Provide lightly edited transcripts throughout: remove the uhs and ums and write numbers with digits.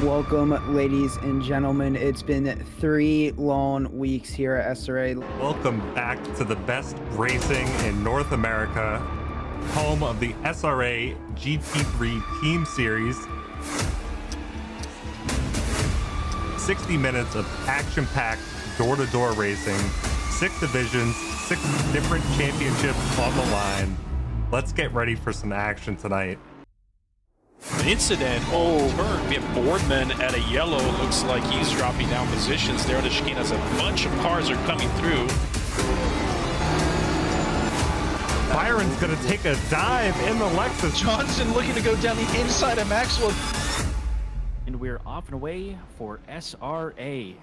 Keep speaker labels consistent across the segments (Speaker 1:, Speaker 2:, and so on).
Speaker 1: Welcome, ladies and gentlemen. It's been 3 long weeks here at SRA.
Speaker 2: Welcome back to the best racing in North America, home of the SRA GT3 Team Series. 60 minutes of action-packed door-to-door racing, 6 divisions, 6 different championships on the line. let's get ready for some action tonight.
Speaker 3: An incident. Oh, turn. We have Boardman at a yellow. Looks like he's dropping down positions there. The chicane as a bunch of cars are coming through.
Speaker 2: Byron's going to take a dive in the Lexus.
Speaker 3: Johnson looking to go down the inside of Maxwell.
Speaker 4: And we're off and away for SRA.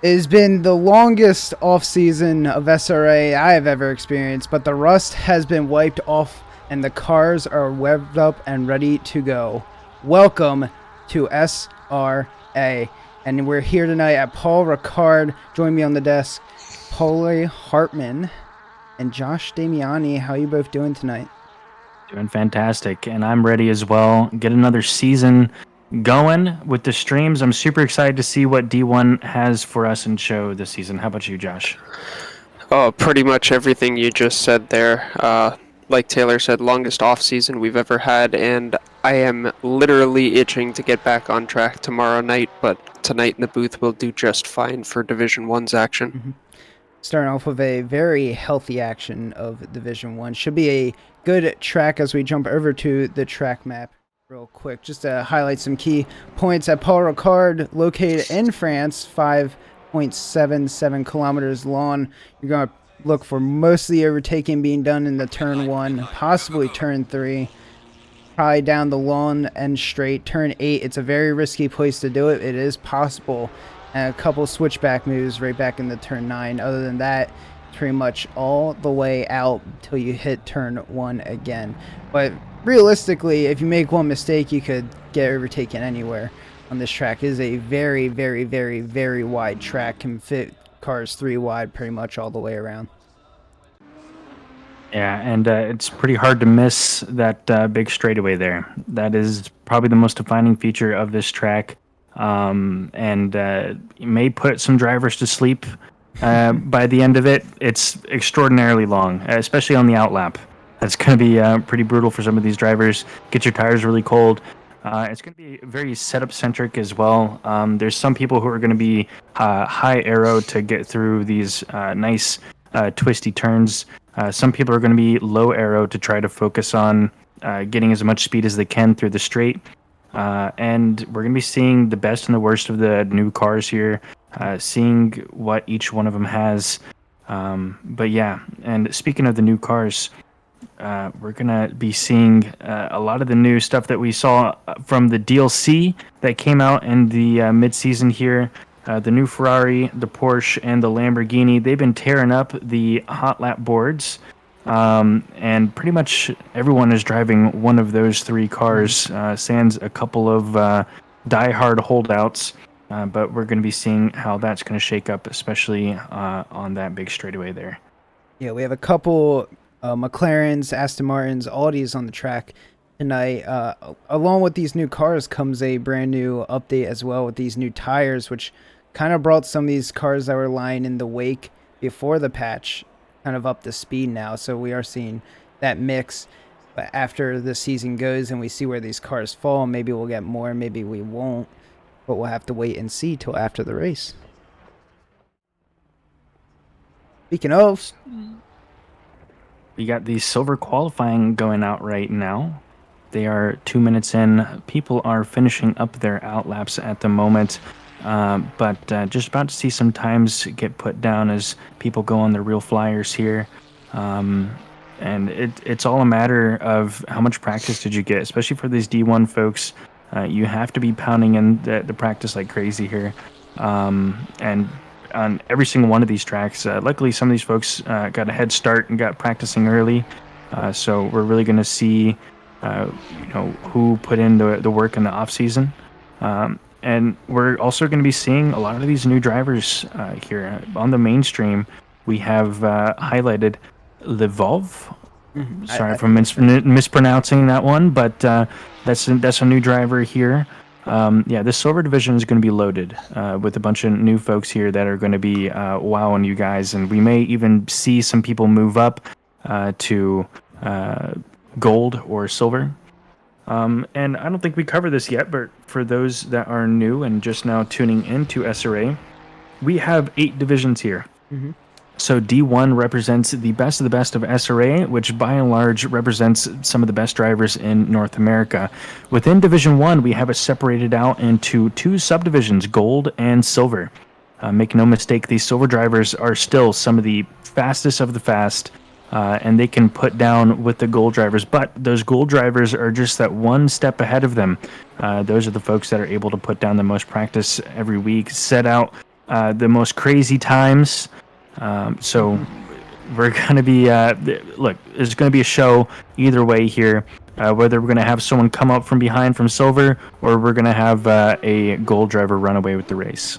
Speaker 1: It has been the longest off-season of SRA I have ever experienced, but the rust has been wiped off and the cars are revved up and ready to go. Welcome to SRA. And we're here tonight at Paul Ricard. Join me on the desk, Paulie Hartman and Josh Damiani. How are you both doing tonight?
Speaker 4: Doing fantastic, and I'm ready as well. Get another season going with the streams. I'm super excited to see what D1 has for us in show this season. How about you, Josh?
Speaker 5: Oh, pretty much everything you just said there. Like Taylor said, longest off season we've ever had, and I am literally itching to get back on track tomorrow night, but tonight in the booth will do just fine for Division 1's action.
Speaker 1: Mm-hmm. Starting off with a very healthy action of Division 1. Should be a good track as we jump over to the track map real quick. Just to highlight some key points at Paul Ricard, located in France, 5.77 kilometers long. You're going to look for most of the overtaking being done in the turn 1, possibly turn 3. Probably down the long and straight. Turn 8, it's a very risky place to do it. It is possible. And a couple switchback moves right back into turn 9. Other than that, pretty much all the way out until you hit turn 1 again. But realistically, if you make one mistake, you could get overtaken anywhere on this track. It is a very, very, very, very wide track. Can fit cars 3 wide pretty much all the way around.
Speaker 4: Yeah, and it's pretty hard to miss that big straightaway there. That is probably the most defining feature of this track, and it may put some drivers to sleep by the end of it. It's extraordinarily long, especially on the outlap. It's going to be pretty brutal for some of these drivers. Get your tires really cold. It's going to be very setup-centric as well. There's some people who are going to be high aero to get through these nice twisty turns. Some people are going to be low aero to try to focus on getting as much speed as they can through the straight. And we're going to be seeing the best and the worst of the new cars here, seeing what each one of them has. But yeah, and speaking of the new cars, we're going to be seeing a lot of the new stuff that we saw from the DLC that came out in the mid-season here. The new Ferrari, the Porsche, and the Lamborghini, they've been tearing up the hot lap boards. And pretty much everyone is driving one of those 3 cars, sans a couple of die-hard holdouts. But we're going to be seeing how that's going to shake up, especially on that big straightaway there.
Speaker 1: Yeah, we have a couple McLarens, Aston Martins, Audis on the track tonight. Along with these new cars comes a brand new update as well with these new tires, which kind of brought some of these cars that were lying in the wake before the patch kind of up to speed now. So we are seeing that mix. But after the season goes and we see where these cars fall, maybe we'll get more, maybe we won't. But we'll have to wait and see till after the race. Speaking of,
Speaker 4: we got the silver qualifying going out right now. They are 2 minutes in. People are finishing up their outlaps at the moment. But just about to see some times get put down as people go on the real flyers here. And it's all a matter of how much practice did you get, especially for these D1 folks. You have to be pounding in the practice like crazy here. And on every single one of these tracks, luckily some of these folks got a head start and got practicing early. So we're really going to see who put in the work in the off season. And we're also going to be seeing a lot of these new drivers here on the mainstream. We have highlighted Lvov. Sorry if I'm mispronouncing that one, but that's a new driver here. Yeah, this silver division is going to be loaded with a bunch of new folks here that are going to be wowing you guys, and we may even see some people move up to gold or silver. And I don't think we covered this yet, but for those that are new and just now tuning into SRA, we have 8 divisions here. So D1 represents the best of the best of SRA, which by and large represents some of the best drivers in North America. Within Division 1, we have it separated out into 2 subdivisions, gold and silver. Make no mistake, these silver drivers are still some of the fastest of the fast, and they can put down with the gold drivers. But those gold drivers are just that one step ahead of them. Those are the folks that are able to put down the most practice every week, set out the most crazy times. So we're going to be, look, there's going to be a show either way here, whether we're going to have someone come up from behind from silver or we're going to have a gold driver run away with the race.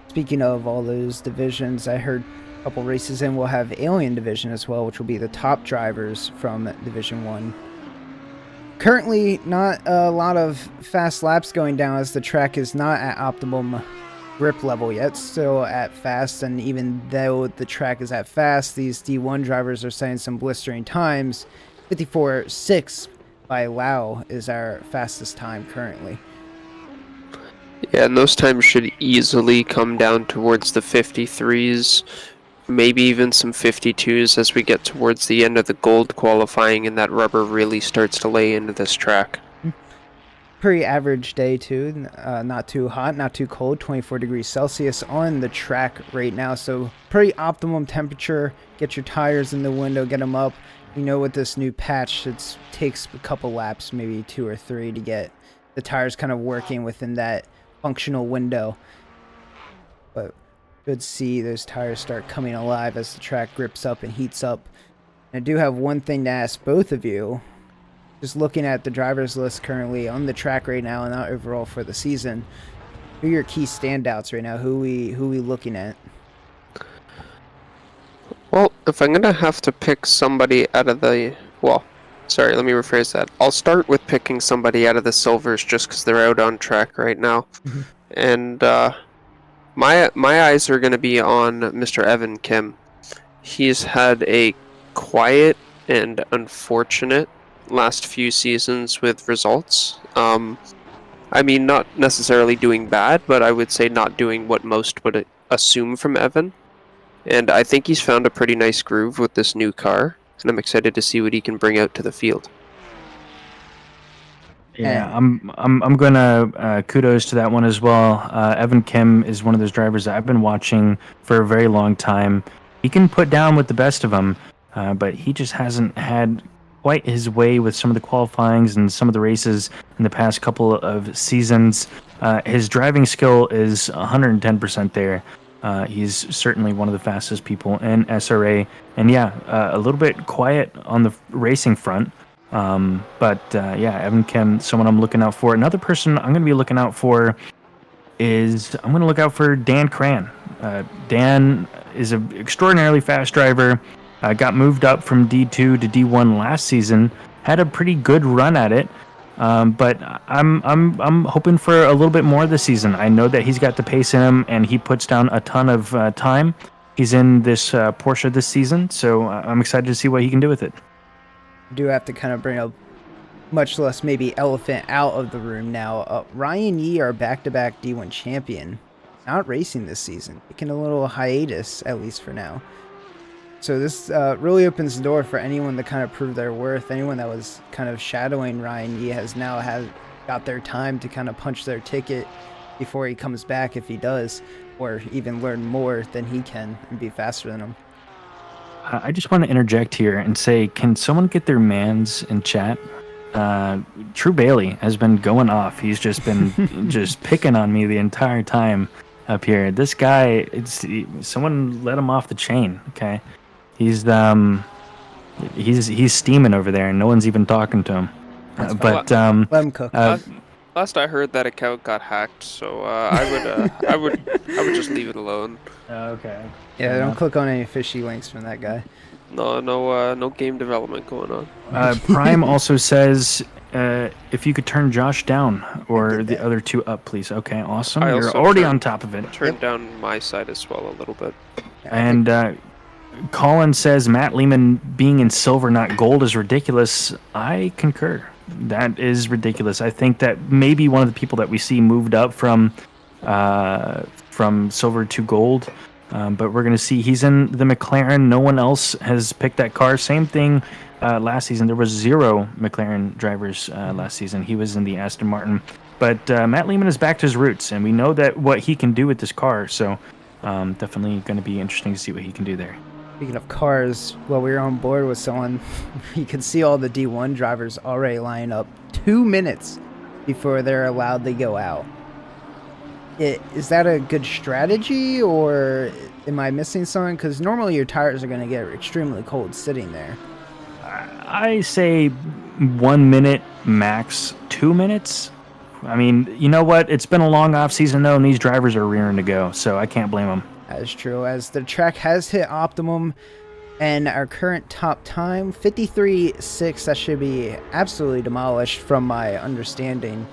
Speaker 1: Speaking of all those divisions, I heard a couple races in we'll have Alien Division as well, which will be the top drivers from Division 1. Currently, not a lot of fast laps going down as the track is not at optimum grip level yet, still at fast, and even though the track is at fast, these D1 drivers are setting some blistering times. 54.6 by Lau is our fastest time currently.
Speaker 5: Yeah, and those times should easily come down towards the 53s, maybe even some 52s as we get towards the end of the gold qualifying and that rubber really starts to lay into this track.
Speaker 1: Pretty average day too, not too hot, not too cold, 24 degrees Celsius on the track right now, so pretty optimum temperature. Get your tires in the window, get them up. You know, with this new patch, it takes a couple laps, maybe 2 or 3, to get the tires kind of working within that functional window. But good to see those tires start coming alive as the track grips up and heats up. And I do have one thing to ask both of you. Just looking at the drivers list currently on the track right now and not overall for the season, who are your key standouts right now? Who we looking at?
Speaker 5: Well, if I'm gonna have to pick somebody out of the, well, sorry, let me rephrase that. I'll start with picking somebody out of the silvers just because they're out on track right now. And my eyes are gonna be on Mr. Evan Kim. He's had a quiet and unfortunate last few seasons with results. I mean, not necessarily doing bad, but I would say not doing what most would assume from Evan. And I think he's found a pretty nice groove with this new car, and I'm excited to see what he can bring out to the field.
Speaker 4: Yeah, I'm gonna kudos to that one as well. Evan Kim is one of those drivers that I've been watching for a very long time. He can put down with the best of them, but he just hasn't had quite his way with some of the qualifyings and some of the races in the past couple of seasons. His driving skill is 110% there. He's certainly one of the fastest people in SRA, and yeah, a little bit quiet on the racing front. But yeah, Evan Kim, someone I'm looking out for. Another person I'm going to be looking out for is I'm going to look out for Dan Cran. Dan is an extraordinarily fast driver. Got moved up from D2 to D1 last season. Had a pretty good run at it. But I'm hoping for a little bit more this season. I know that he's got the pace in him, and he puts down a ton of time. He's in this Porsche this season, so I'm excited to see what he can do with it.
Speaker 1: Do have to kind of bring a much less maybe elephant out of the room now. Ryan Yee, our back-to-back D1 champion, not racing this season. Taking a little hiatus, at least for now. So this really opens the door for anyone to kind of prove their worth. Anyone that was kind of shadowing Ryan Yee has now got their time to kind of punch their ticket before he comes back, if he does, or even learn more than he can and be faster than him.
Speaker 4: I just want to interject here and say, can someone get their mans in chat? True Bailey has been going off. He's just been just picking on me the entire time up here. This guy, someone let him off the chain, okay? He's steaming over there, and no one's even talking to him. But
Speaker 1: let him cook.
Speaker 5: Last I heard, that account got hacked, so I would just leave it alone.
Speaker 4: Okay.
Speaker 1: Yeah, don't click on any fishy links from that guy.
Speaker 5: No game development going on.
Speaker 4: Prime also says if you could turn Josh down or the other two up, please. Okay, awesome. You're already on top of it.
Speaker 5: Turn down my side as well a little bit.
Speaker 4: And Colin says Matt Lehman being in silver, not gold, is ridiculous. I concur. That is ridiculous. I think that maybe one of the people that we see moved up from silver to gold. But we're going to see he's in the McLaren. No one else has picked that car. Same thing last season. There was 0 McLaren drivers last season. He was in the Aston Martin. But Matt Lehman is back to his roots, and we know that what he can do with this car. So definitely going to be interesting to see what he can do there.
Speaker 1: Speaking of cars, while we were on board with someone, you can see all the D1 drivers already line up 2 minutes before they're allowed to go out. Is that a good strategy, or am I missing something? Because normally your tires are going to get extremely cold sitting there.
Speaker 4: I say 1 minute, max 2 minutes. I mean, you know what? It's been a long off season though, and these drivers are rearing to go, so I can't blame them.
Speaker 1: That is true, as the track has hit optimum, and our current top time, 53.6. That should be absolutely demolished from my understanding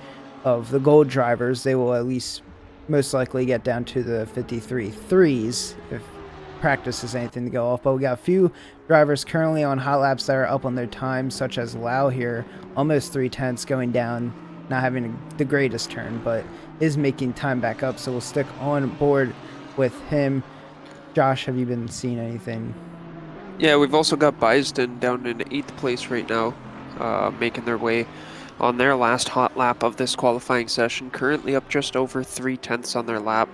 Speaker 1: of the gold drivers. They will at least most likely get down to the 53.3s if practice is anything to go off. But we got a few drivers currently on hot laps that are up on their time, such as Lau here, almost 3/10 going down, not having the greatest turn, but is making time back up. So we'll stick on board with him. Josh, have you been seeing anything?
Speaker 5: Yeah, we've also got Bisden down in 8th place right now, making their way on their last hot lap of this qualifying session, currently up just over 3/10 on their lap,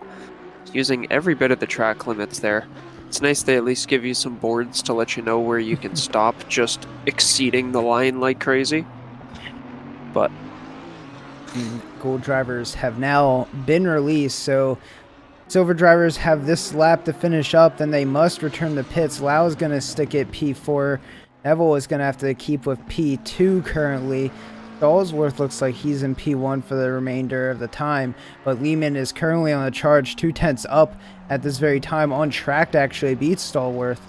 Speaker 5: using every bit of the track limits there. It's nice they at least give you some boards to let you know where you can stop, just exceeding the line like crazy. But
Speaker 1: gold drivers have now been released, so silver drivers have this lap to finish up, then they must return to pits. Lau is going to stick at P4. Neville is going to have to keep with P2 currently. Stallsworth looks like he's in P1 for the remainder of the time, but Lehman is currently on a charge, 2/10 up at this very time, on track to actually beat Stallworth.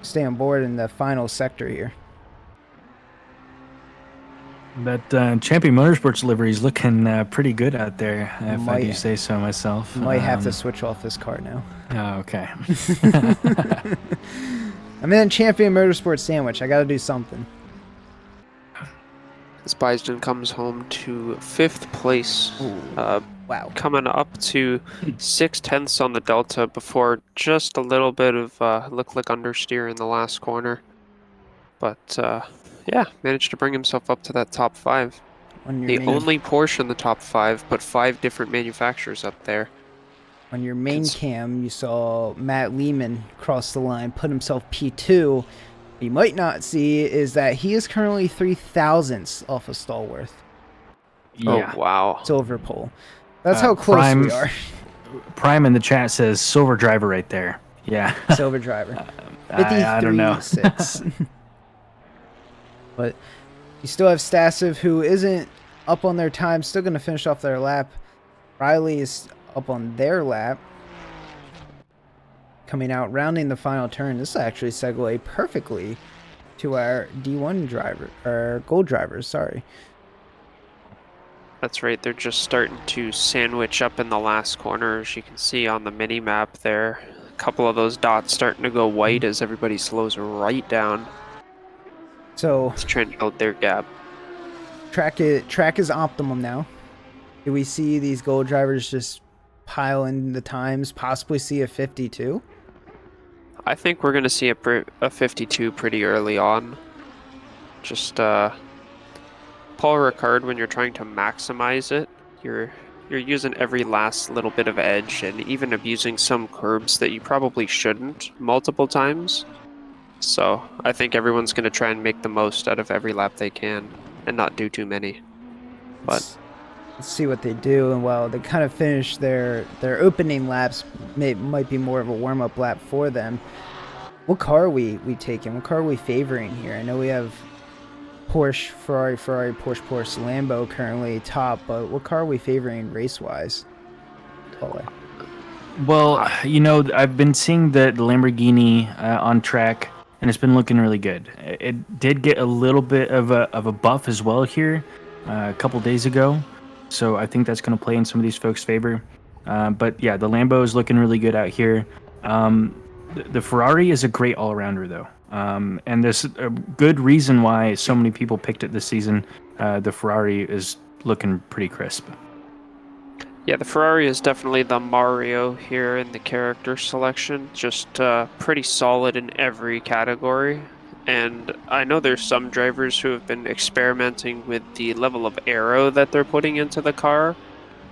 Speaker 1: Stay on board in the final sector here.
Speaker 4: That Champion Motorsports livery is looking pretty good out there, if I do say so myself.
Speaker 1: Might have to switch off this car now.
Speaker 4: Oh, okay.
Speaker 1: I'm in Champion Motorsports sandwich. I got to do something.
Speaker 5: Bisden comes home to 5th place.
Speaker 1: Wow.
Speaker 5: Coming up to 6/10 on the Delta before just a little bit of look like understeer in the last corner. But yeah, managed to bring himself up to that top 5. The only Porsche in the top 5, but 5 different manufacturers up there.
Speaker 1: On your main cam, you saw Matt Lehman cross the line, put himself P2. What you might not see is that he is currently 3/1000ths off of Stallworth.
Speaker 4: Yeah.
Speaker 5: Oh, wow.
Speaker 1: Silver pole. That's how close we are.
Speaker 4: Prime in the chat says silver driver right there. Yeah.
Speaker 1: Silver driver.
Speaker 4: I don't know.
Speaker 1: 53.6. But you still have Stasov, who isn't up on their time, still going to finish off their lap. Riley is up on their lap. Coming out, rounding the final turn. This will actually segue perfectly to our D1 driver, or gold drivers, sorry.
Speaker 5: That's right, they're just starting to sandwich up in the last corner, as you can see on the mini map there. A couple of those dots starting to go white as everybody slows right down.
Speaker 1: So
Speaker 5: it's trying to hold their gap.
Speaker 1: Track is optimum now. Do we see these gold drivers just pile in the times, possibly see a 52?
Speaker 5: I think we're going to see a 52 pretty early on. Just Paul Ricard, when you're trying to maximize it, you're using every last little bit of edge and even abusing some curbs that you probably shouldn't multiple times. So I think everyone's going to try and make the most out of every lap they can and not do too many. But
Speaker 1: let's see what they do. And while they kind of finish their opening laps, might be more of a warm-up lap for them. What car are we taking? What car are we favoring here? I know we have Porsche, Ferrari, Porsche, Lambo currently top, but what car are we favoring race-wise?
Speaker 4: Well, you know, I've been seeing the Lamborghini on track, and it's been looking really good. It did get a little bit of a buff as well here a couple days ago, so I think that's going to play in some of these folks' favor. But yeah, the Lambo is looking really good out here. The Ferrari is a great all-rounder, though. And there's a good reason why so many people picked it this season. The Ferrari is looking pretty crisp.
Speaker 5: Yeah, the Ferrari is definitely the Mario here in the character selection. Just pretty solid in every category. And I know there's some drivers who have been experimenting with the level of aero that they're putting into the car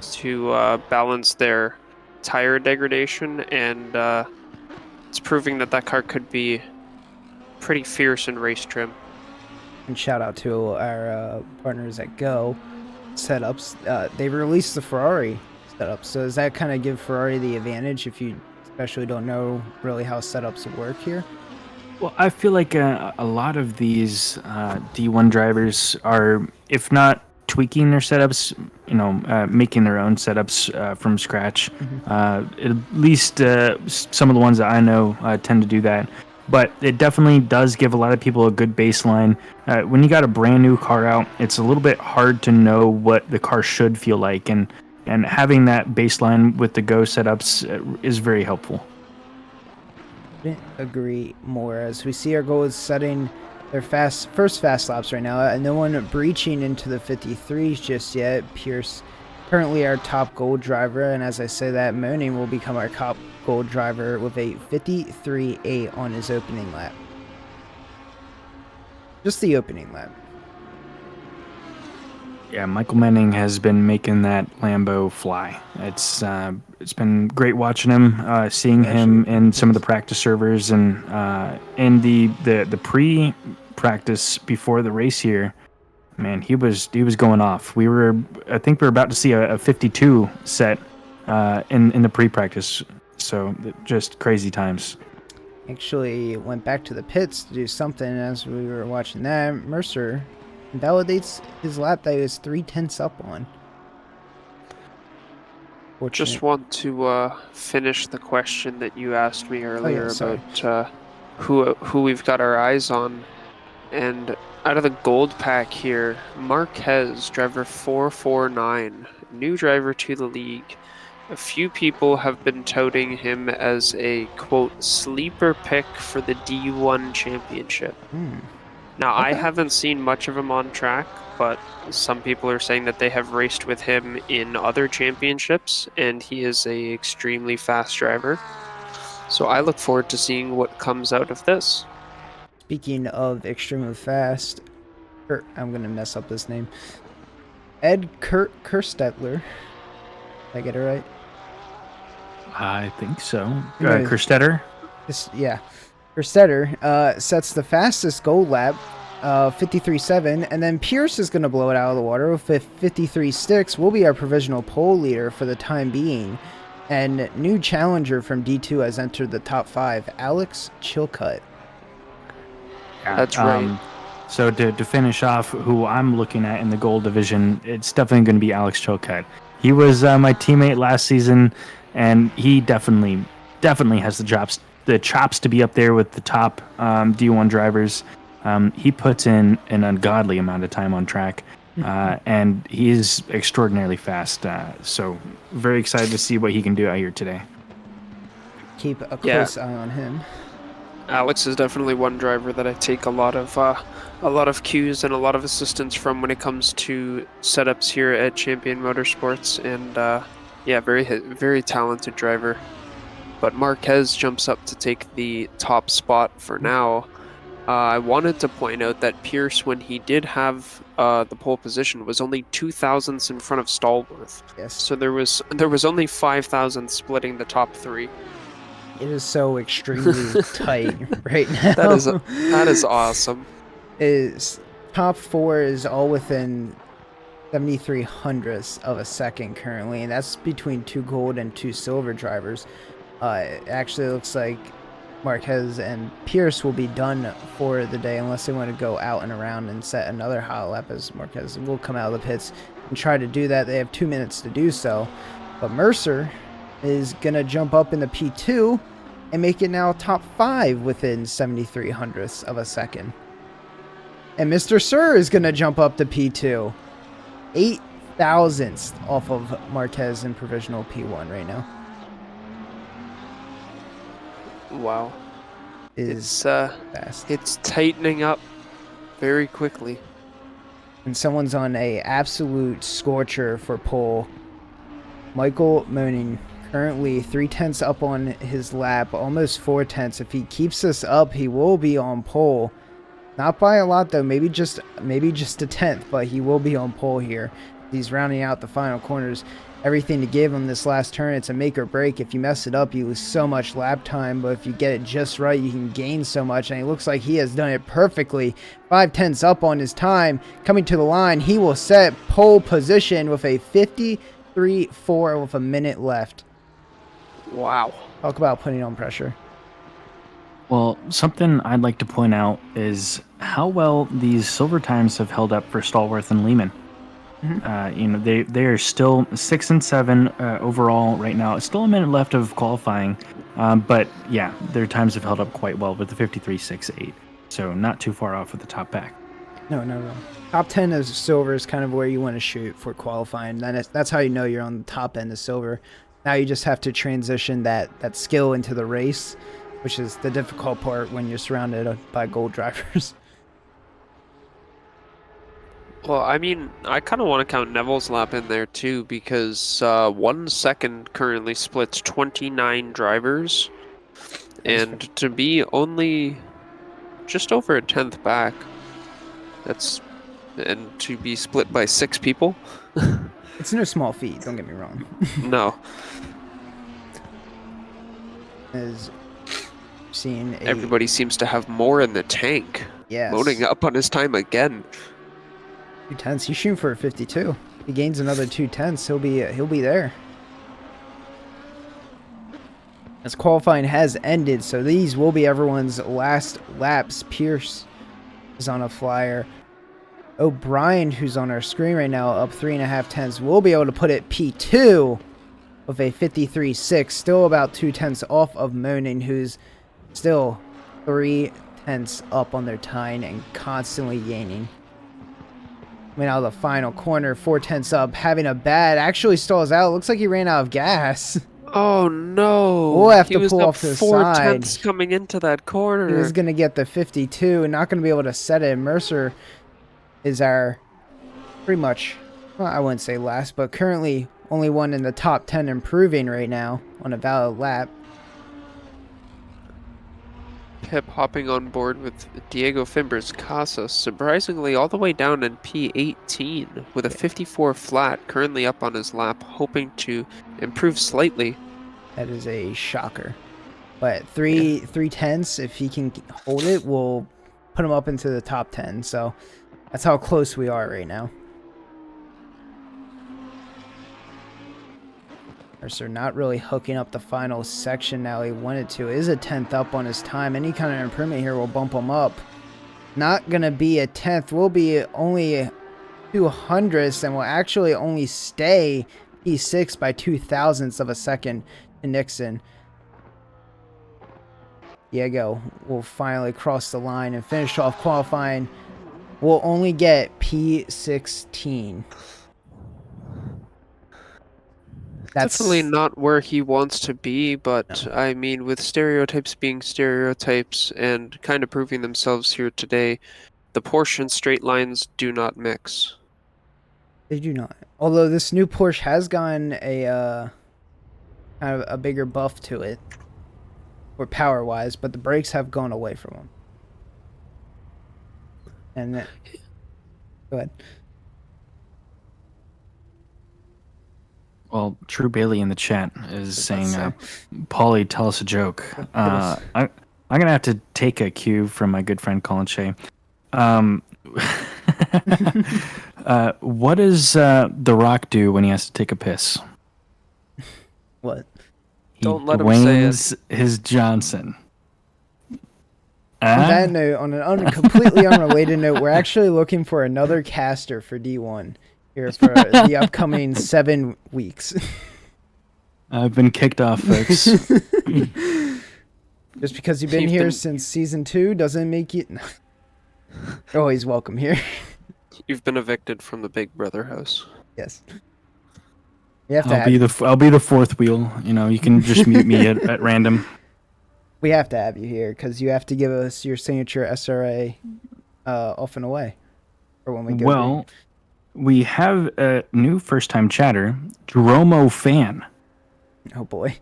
Speaker 5: to balance their tire degradation, and it's proving that that car could be pretty fierce in race trim.
Speaker 1: And shout out to our partners at Go Setups. They released the Ferrari setup. So does that kind of give Ferrari the advantage if you especially don't know really how setups work here?
Speaker 4: Well, I feel like a lot of these D1 drivers are, if not tweaking their setups, making their own setups from scratch. At least some of the ones that I know tend to do that. But it definitely does give a lot of people a good baseline. When you got a brand new car out, it's a little bit hard to know what the car should feel like, and having that baseline with the Go setups is very helpful.
Speaker 1: Couldn't agree more. As we see our goals setting their first fast laps right now, and no one breaching into the 53s just yet. Pierce currently our top gold driver, and as I say that, Moaning will become our top gold driver with a 53.8 on his opening lap. Just the opening lap.
Speaker 4: Yeah, Michael Manning has been making that Lambo fly. It's been great watching him, seeing him in some of the practice servers, and in the pre-practice before the race here. Man, he was going off. I think we were about to see a 52 set in the pre-practice. So just crazy times.
Speaker 1: Actually went back to the pits to do something as we were watching that. Mercer validates his lap that he was 0.3 up on.
Speaker 5: Just want to finish the question that you asked me earlier about who we've got our eyes on. And out of the gold pack here, Marquez, driver 449, new driver to the league. A few people have been touting him as a, quote, sleeper pick for the D1 championship. Now, okay. I haven't seen much of him on track, but some people are saying that they have raced with him in other championships, and he is a extremely fast driver. So I look forward to seeing what comes out of this.
Speaker 1: Speaking of extremely fast, I'm going to mess up this name. Ed Kerstetler. Did I get it right?
Speaker 4: I think so. Kerstetter?
Speaker 1: Yeah. Kerstetter sets the fastest gold lap, 53.7, and then Pierce is going to blow it out of the water with 53.6. Will be our provisional pole leader for the time being. And new challenger from D2 has entered the top 5, Alex Chilcutt.
Speaker 4: Yeah,
Speaker 5: that's right.
Speaker 4: So to finish off, who I'm looking at in the gold division, it's definitely going to be Alex Chilcutt. He was my teammate last season, and he definitely has the chops to be up there with the top D1 drivers. He puts in an ungodly amount of time on track, and he is extraordinarily fast. So very excited to see what he can do out here today.
Speaker 1: Keep a close eye on him.
Speaker 5: Alex is definitely one driver that I take a lot of cues and a lot of assistance from when it comes to setups here at Champion Motorsports, and very talented driver. But Marquez jumps up to take the top spot for now. I wanted to point out that Pierce, when he did have the pole position, was only 2 thousandths in front of Stallworth.
Speaker 1: Yes.
Speaker 5: So there was only 5 thousandths splitting the top 3.
Speaker 1: It is so extremely tight right now.
Speaker 5: That is awesome.
Speaker 1: Is top 4 is all within 73 hundredths of a second currently, and that's between 2 gold and 2 silver drivers. It actually looks like Marquez and Pierce will be done for the day unless they want to go out and around and set another hot lap, as Marquez will come out of the pits and try to do that. They have 2 minutes to do so. But Mercer is going to jump up in the P2 and make it now top 5 within 73 hundredths of a second. And Mr. Sir is going to jump up to P2. 8 thousandths off of Marquez in provisional P1 right now.
Speaker 5: Wow.
Speaker 1: is fast.
Speaker 5: It's tightening up very quickly.
Speaker 1: And someone's on a absolute scorcher for pole. Michael Moaning currently 3/10 up on his lap, almost 4/10. If he keeps this up, he will be on pole. Not by a lot though, maybe just a tenth, but he will be on pole here. He's rounding out the final corners. Everything to give him this last turn. It's a make or break. If you mess it up, you lose so much lap time, but if you get it just right, you can gain so much, and it looks like he has done it perfectly. 5/10 up on his time. Coming to the line, he will set pole position with a 53.4 with a minute left.
Speaker 5: Wow.
Speaker 1: Talk about putting on pressure.
Speaker 4: Well, something I'd like to point out is how well these silver times have held up for Stallworth and Lehman. They are still 6 and 7 overall right now. It's still a minute left of qualifying, but yeah, their times have held up quite well with the 53.68. So not too far off with the top pack.
Speaker 1: No. Top 10 of silver is kind of where you want to shoot for qualifying. That's how you know you're on the top end of silver. Now you just have to transition that skill into the race, which is the difficult part when you're surrounded by gold drivers.
Speaker 5: Well, I mean, I kind of want to count Neville's lap in there too, because 1 second currently splits 29 drivers, and to be only just over a tenth back, and to be split by 6 people.
Speaker 1: It's no small feat, don't get me wrong.
Speaker 5: No.
Speaker 1: As seeing
Speaker 5: Everybody seems to have more in the tank.
Speaker 1: Yes.
Speaker 5: Loading up on his time again.
Speaker 1: 2/10. He's shooting for a 52. If he gains another 2/10, he'll be there. As qualifying has ended, so these will be everyone's last laps. Pierce is on a flyer. O'Brien, who's on our screen right now, up 3.5 will be able to put it P2 with a 53.6, still about 2/10 off of Moaning, who's still 3/10 up on their time and constantly gaining. Coming out of the final corner, 4/10 up, having a bad, actually stalls out. Looks like he ran out of gas.
Speaker 5: Oh no!
Speaker 1: We'll have
Speaker 5: he
Speaker 1: to
Speaker 5: was
Speaker 1: pull
Speaker 5: up
Speaker 1: off to the
Speaker 5: 4/10
Speaker 1: side.
Speaker 5: coming into that corner.
Speaker 1: He was going to get the 52 and not going to be able to set it. Mercer is our pretty much, well, I wouldn't say last, but currently only one in the top 10 improving right now on a valid lap.
Speaker 5: Pip hopping on board with Diego Fimbres Casas, surprisingly all the way down in P18 with a 54 flat, currently up on his lap, hoping to improve slightly.
Speaker 1: That is a shocker. But 3/10, if he can hold it, will put him up into the top 10. So that's how close we are right now. Mercer not really hooking up the final section now he wanted to. Is a 10th up on his time. Any kind of improvement here will bump him up. Not going to be a 10th. Will be only 200ths and will actually only stay P6 by 2,000ths of a second to Nixon. Diego will finally cross the line and finish off qualifying. Will only get P16. That's
Speaker 5: definitely not where he wants to be, but no. I mean, with stereotypes being stereotypes and kind of proving themselves here today, the Porsche and straight lines do not mix.
Speaker 1: They do not. Although this new Porsche has gotten a kind of a bigger buff to it, or power-wise, but the brakes have gone away from them. And go ahead.
Speaker 4: Well, True Bailey in the chat is saying, Paulie, tell us a joke. I'm going to have to take a cue from my good friend Colin Shea. What does The Rock do when he has to take a piss?
Speaker 1: What?
Speaker 5: Don't let him say it.
Speaker 4: His Johnson.
Speaker 1: On that note, on an completely unrelated note, we're actually looking for another caster for D1 here for the upcoming 7 weeks.
Speaker 4: I've been kicked off, folks.
Speaker 1: Just because you've been here since season 2 doesn't make you... You're always welcome here.
Speaker 5: You've been evicted from the Big Brother house.
Speaker 1: Yes. You have
Speaker 4: I'll be the fourth wheel. You know, you can just mute me at random.
Speaker 1: We have to have you here because you have to give us your signature SRA off and away for when we go.
Speaker 4: Well, we have a new first-time chatter, Dromo fan.
Speaker 1: Oh boy.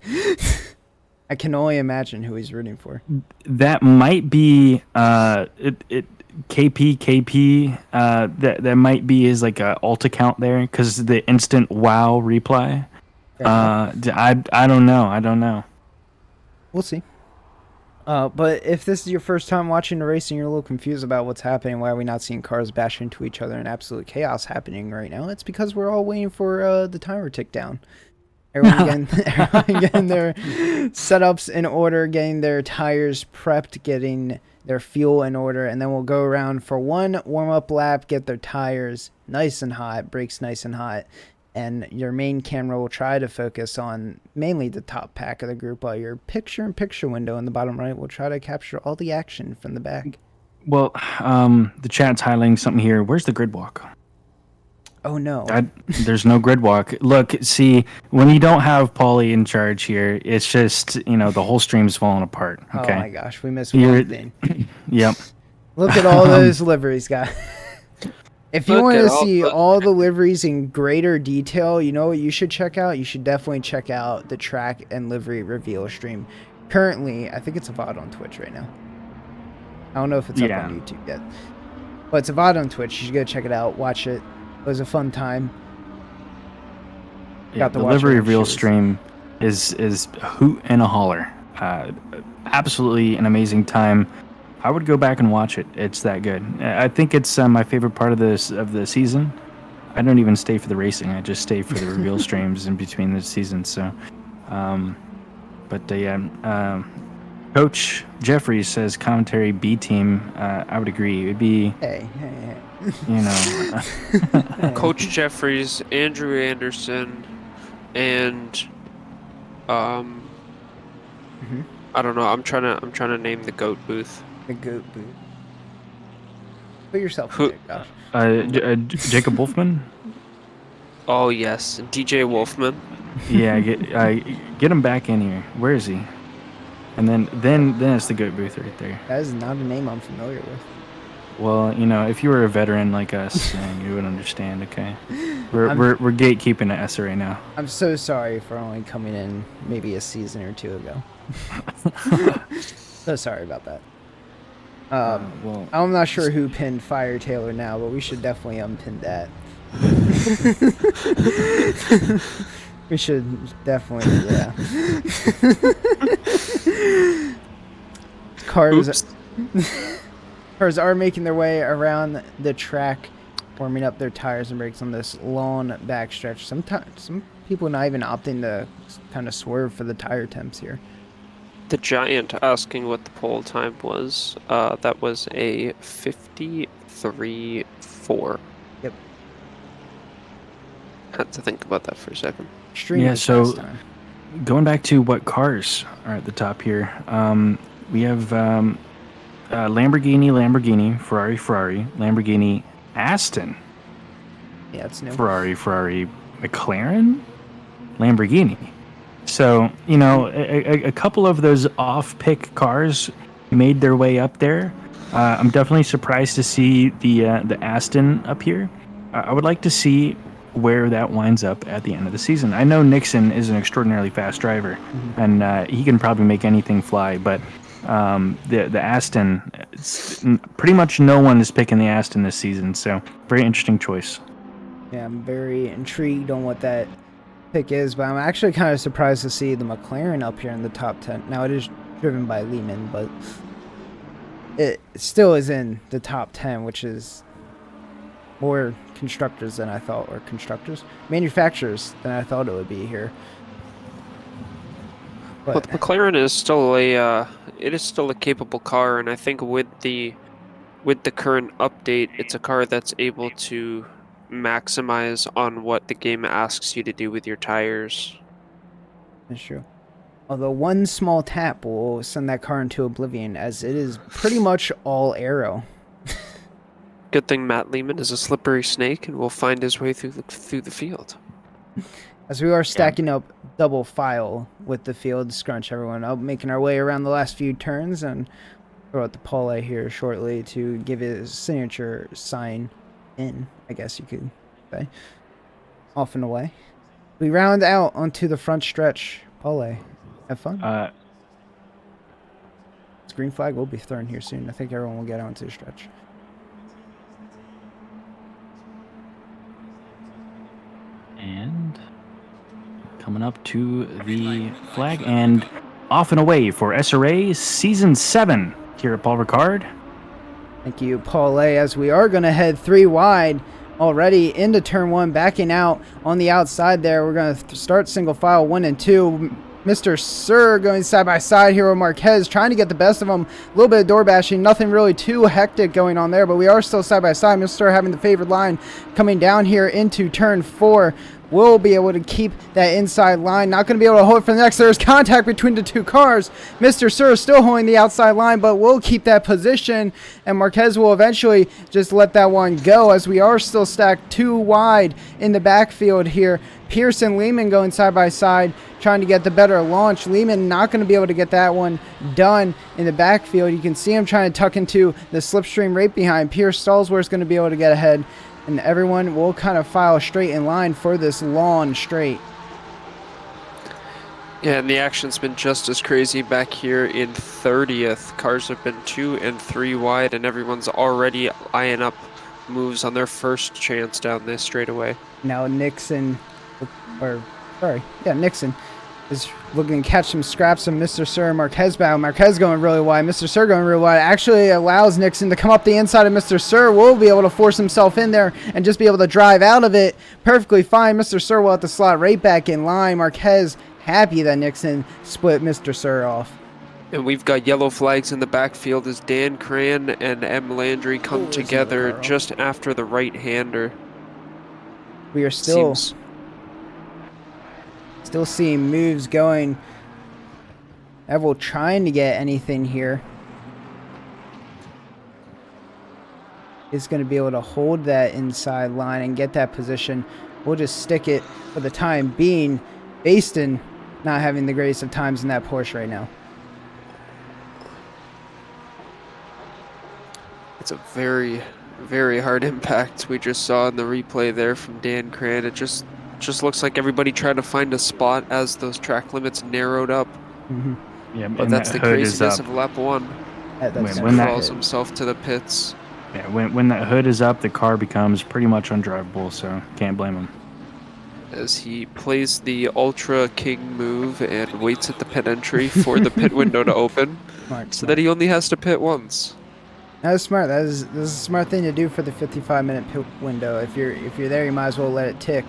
Speaker 1: I can only imagine who he's rooting for.
Speaker 4: That might be KP. That might be his like alt account there because the instant wow reply. I don't know.
Speaker 1: We'll see. But if this is your first time watching the race and you're a little confused about what's happening, why are we not seeing cars bash into each other and absolute chaos happening right now, it's because we're all waiting for the timer tick down. Everyone getting their setups in order, getting their tires prepped, getting their fuel in order, and then we'll go around for one warm-up lap, get their tires nice and hot, brakes nice and hot, and your main camera will try to focus on mainly the top pack of the group, while your picture-in-picture window in the bottom right will try to capture all the action from the back.
Speaker 4: Well, the chat's highlighting something here. Where's the grid walk?
Speaker 1: Oh, no.
Speaker 4: There's no grid walk. Look, see, when you don't have Paulie in charge here, it's just, the whole stream's falling apart. Okay?
Speaker 1: Oh, my gosh. We missed one thing.
Speaker 4: Yep.
Speaker 1: Look at all those liveries, guys. If you want to see all the liveries in greater detail, you know what you should check out? You should definitely check out the track and livery reveal stream. Currently, I think it's a VOD on Twitch right now. I don't know if it's up on YouTube yet. But it's a VOD on Twitch. You should go check it out. Watch it. It was a fun time.
Speaker 4: Yeah, the livery reveal stream is a hoot and a holler. Absolutely an amazing time. I would go back and watch it. It's that good. I think it's my favorite part of the season. I don't even stay for the racing. I just stay for the reveal streams in between the seasons. So, Coach Jeffries says commentary B team. I would agree. It'd be
Speaker 1: hey.
Speaker 5: Coach Jeffries, Andrew Anderson, and I don't know. I'm trying to name the GOAT booth.
Speaker 1: The GOAT booth. Put yourself in there, Josh.
Speaker 4: Jacob Wolfman.
Speaker 5: Oh yes, DJ Wolfman.
Speaker 4: Yeah, get him back in here. Where is he? And then it's the GOAT booth right there.
Speaker 1: That is not a name I'm familiar with.
Speaker 4: Well, if you were a veteran like us, you would understand. Okay, we're gatekeeping at SRA now. I'm
Speaker 1: so sorry for only coming in maybe a season or two ago. So sorry about that. Well, I'm not sure who pinned Fire Taylor now, but we should definitely unpin that. We should definitely, yeah. Cars are making their way around the track, warming up their tires and brakes on this long backstretch. Sometimes some people not even opting to kind of swerve for the tire temps here.
Speaker 5: The Giant asking what the pole time was. That was a 53.4.
Speaker 1: Yep.
Speaker 5: Had to think about that for a second.
Speaker 4: Yeah, so going back to what cars are at the top here, we have Lamborghini, Ferrari, Lamborghini, Aston.
Speaker 1: Yeah, it's new.
Speaker 4: Ferrari, McLaren, Lamborghini. So, a couple of those off-pick cars made their way up there. I'm definitely surprised to see the Aston up here. I would like to see where that winds up at the end of the season. I know Nixon is an extraordinarily fast driver, and he can probably make anything fly, but the Aston, pretty much no one is picking the Aston this season, so very interesting choice.
Speaker 1: Yeah, I'm very intrigued on what that pick is, but I'm actually kind of surprised to see the McLaren up here in the top 10. Now, it is driven by Lehman, but it still is in the top 10, which is more constructors than I thought, or manufacturers than I thought it would be here. But
Speaker 5: well, the McLaren is still a capable car, and I think with the current update, it's a car that's able to maximize on what the game asks you to do with your tires.
Speaker 1: That's true. Although one small tap will send that car into oblivion, as it is pretty much all aero.
Speaker 5: Good thing Matt Lehman is a slippery snake and will find his way through the field.
Speaker 1: As we are stacking up double file with the field, scrunch everyone up, making our way around the last few turns, and throw out the Paul here shortly to give his signature sign in, I guess you could say. Off and away. We round out onto the front stretch. Paul, have fun. This green flag will be thrown here soon. I think everyone will get onto the stretch.
Speaker 4: And coming up to the flag and off and away for SRA Season 7 here at Paul Ricard.
Speaker 1: Thank you, Paul, as we are going to head 3 wide already into turn 1, backing out on the outside there. We're going to start single file 1 and 2. Mr. Sir going side by side here with Marquez, trying to get the best of him. A little bit of door bashing, nothing really too hectic going on there, but we are still side by side. Mr. Sir having the favored line coming down here into turn 4. Will be able to keep that inside line. Not going to be able to hold it for the next. There's contact between the 2 cars. Mr. Sir is still holding the outside line, but will keep that position. And Marquez will eventually just let that one go, as we are still stacked 2 wide in the backfield here. Pierce and Lehman going side by side, trying to get the better launch. Lehman not going to be able to get that one done in the backfield. You can see him trying to tuck into the slipstream right behind. Pierce Stallsworth's going to be able to get ahead. And everyone will kind of file straight in line for this long straight.
Speaker 5: Yeah, and the action's been just as crazy back here in 30th. Cars have been 2 and 3 wide, and everyone's already eyeing up moves on their first chance down this straightaway.
Speaker 1: Now Nixon is looking to catch some scraps of Mr. Sir and Marquez battle. Marquez going really wide. Mr. Sir going real wide. Actually allows Nixon to come up the inside of Mr. Sir. Will be able to force himself in there and just be able to drive out of it perfectly fine. Mr. Sir will have to slot right back in line. Marquez happy that Nixon split Mr. Sir off.
Speaker 5: And we've got yellow flags in the backfield as Dan Cran and M. Landry come together just after the right-hander.
Speaker 1: We are still seeing moves going. Neville trying to get anything here. Is going to be able to hold that inside line and get that position. We'll just stick it for the time being. Baston not having the greatest of times in that Porsche right now.
Speaker 5: It's a very, very hard impact we just saw in the replay there from Dan Cran. It just looks like everybody tried to find a spot as those track limits narrowed up.
Speaker 1: Mm-hmm.
Speaker 4: Yeah,
Speaker 5: but that's the craziness of lap 1.
Speaker 1: When
Speaker 5: that falls himself to the pits.
Speaker 4: Yeah, when that hood is up, the car becomes pretty much undrivable, so can't blame him.
Speaker 5: As he plays the Ultra King move and waits at the pit entry for the pit window to open, so that he only has to pit once.
Speaker 1: That is smart. This is a smart thing to do for the 55-minute pit window. If you're there, you might as well let it tick.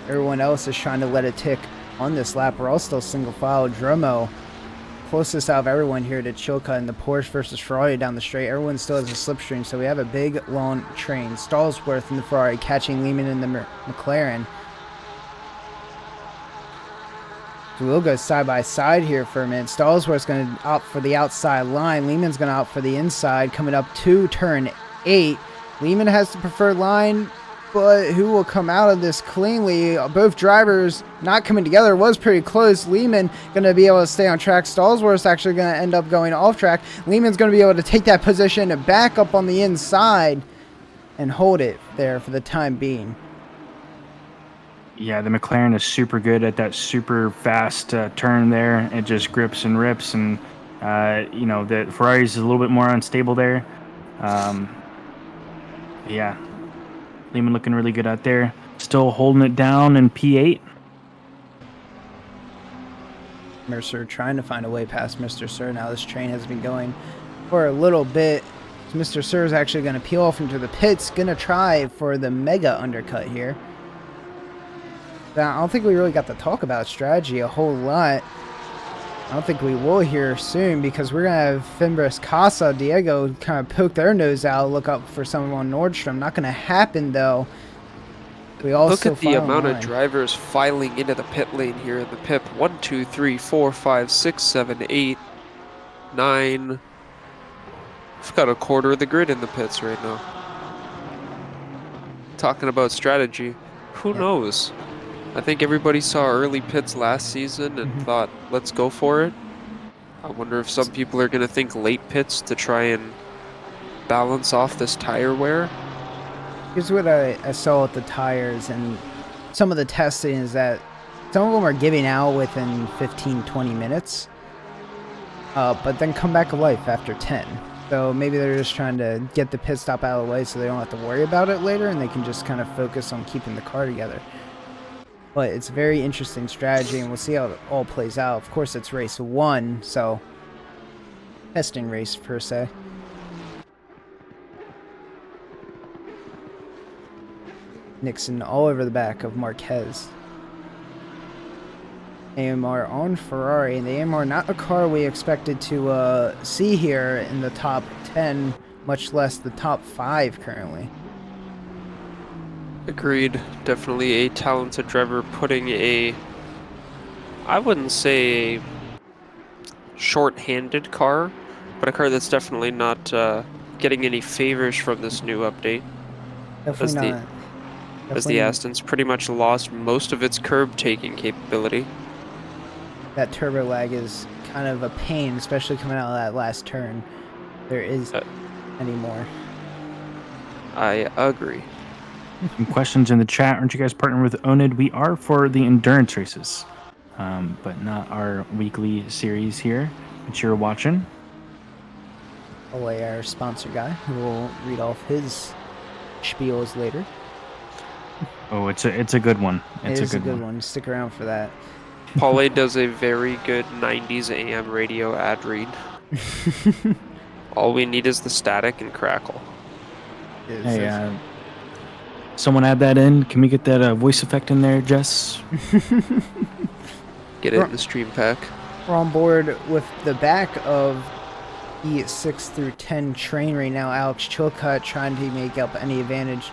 Speaker 1: Everyone else is trying to let it tick on this lap. We're all still single file. Dromo, closest out of everyone here to Chilcutt in the Porsche versus Ferrari down the straight. Everyone still has a slipstream, so we have a big, long train. Stallsworth in the Ferrari catching Lehman in the McLaren. So we'll go side by side here for a minute. Stallsworth's going to opt for the outside line. Lehman's going to opt for the inside, coming up to turn 8. Lehman has the preferred line, but who will come out of this cleanly? Both drivers not coming together. It was pretty close. Lehman going to be able to stay on track. Stallsworth's actually going to end up going off track. Lehman's going to be able to take that position and back up on the inside and hold it there for the time being.
Speaker 4: Yeah, the McLaren is super good at that super fast turn there. It just grips and rips, and the Ferrari's is a little bit more unstable there. Yeah, Lehman looking really good out there. Still holding it down in P8.
Speaker 1: Mercer trying to find a way past Mr. Sir. Now this train has been going for a little bit. So Mr. Sir is actually going to peel off into the pits. Going to try for the mega undercut here. Now, I don't think we really got to talk about strategy a whole lot. I don't think we will here soon, because we're going to have Fimbres Casa, Diego kind of poke their nose out, look up for someone on Nordstrom. Not going to happen, though. We also
Speaker 5: look at the amount of drivers filing into the pit lane here in the pit. 1, 2, 3, 4, 5, 6, 7, 8, 9. We've got a quarter of the grid in the pits right now. Talking about strategy, who knows? I think everybody saw early pits last season and thought, let's go for it. I wonder if some people are going to think late pits to try and balance off this tire wear.
Speaker 1: Here's what I saw with the tires and some of the testing is that some of them are giving out within 15-20 minutes, but then come back to life after 10. So maybe they're just trying to get the pit stop out of the way so they don't have to worry about it later and they can just kind of focus on keeping the car together. But it's a very interesting strategy and we'll see how it all plays out. Of course, it's race 1, so testing race per se. Nixon all over the back of Marquez. AMR on Ferrari, and the AMR not a car we expected to see here in the top 10, much less the top 5 currently.
Speaker 5: Agreed. Definitely a talented driver putting a, I wouldn't say a short-handed car, but a car that's definitely not getting any favors from this new update.
Speaker 1: Definitely not.
Speaker 5: As the Aston's pretty much lost most of its curb taking capability.
Speaker 1: That turbo lag is kind of a pain, especially coming out of that last turn. There is anymore.
Speaker 5: I agree.
Speaker 4: Some questions in the chat. Aren't you guys partnering with Onid? We are for the endurance races, but not our weekly series here that you're watching.
Speaker 1: Away our sponsor guy, who will read off his spiels later.
Speaker 4: Oh, it's a good one. It's
Speaker 1: a good one. Stick around for that.
Speaker 5: Paulie does a very good 90s AM radio ad read. All we need is the static and crackle.
Speaker 4: Hey, someone add that in. Can we get that voice effect in there, Jess?
Speaker 5: Get it in the stream pack.
Speaker 1: We're on board with the back of the 6 through 10 train right now. Alex Chilcutt trying to make up any advantage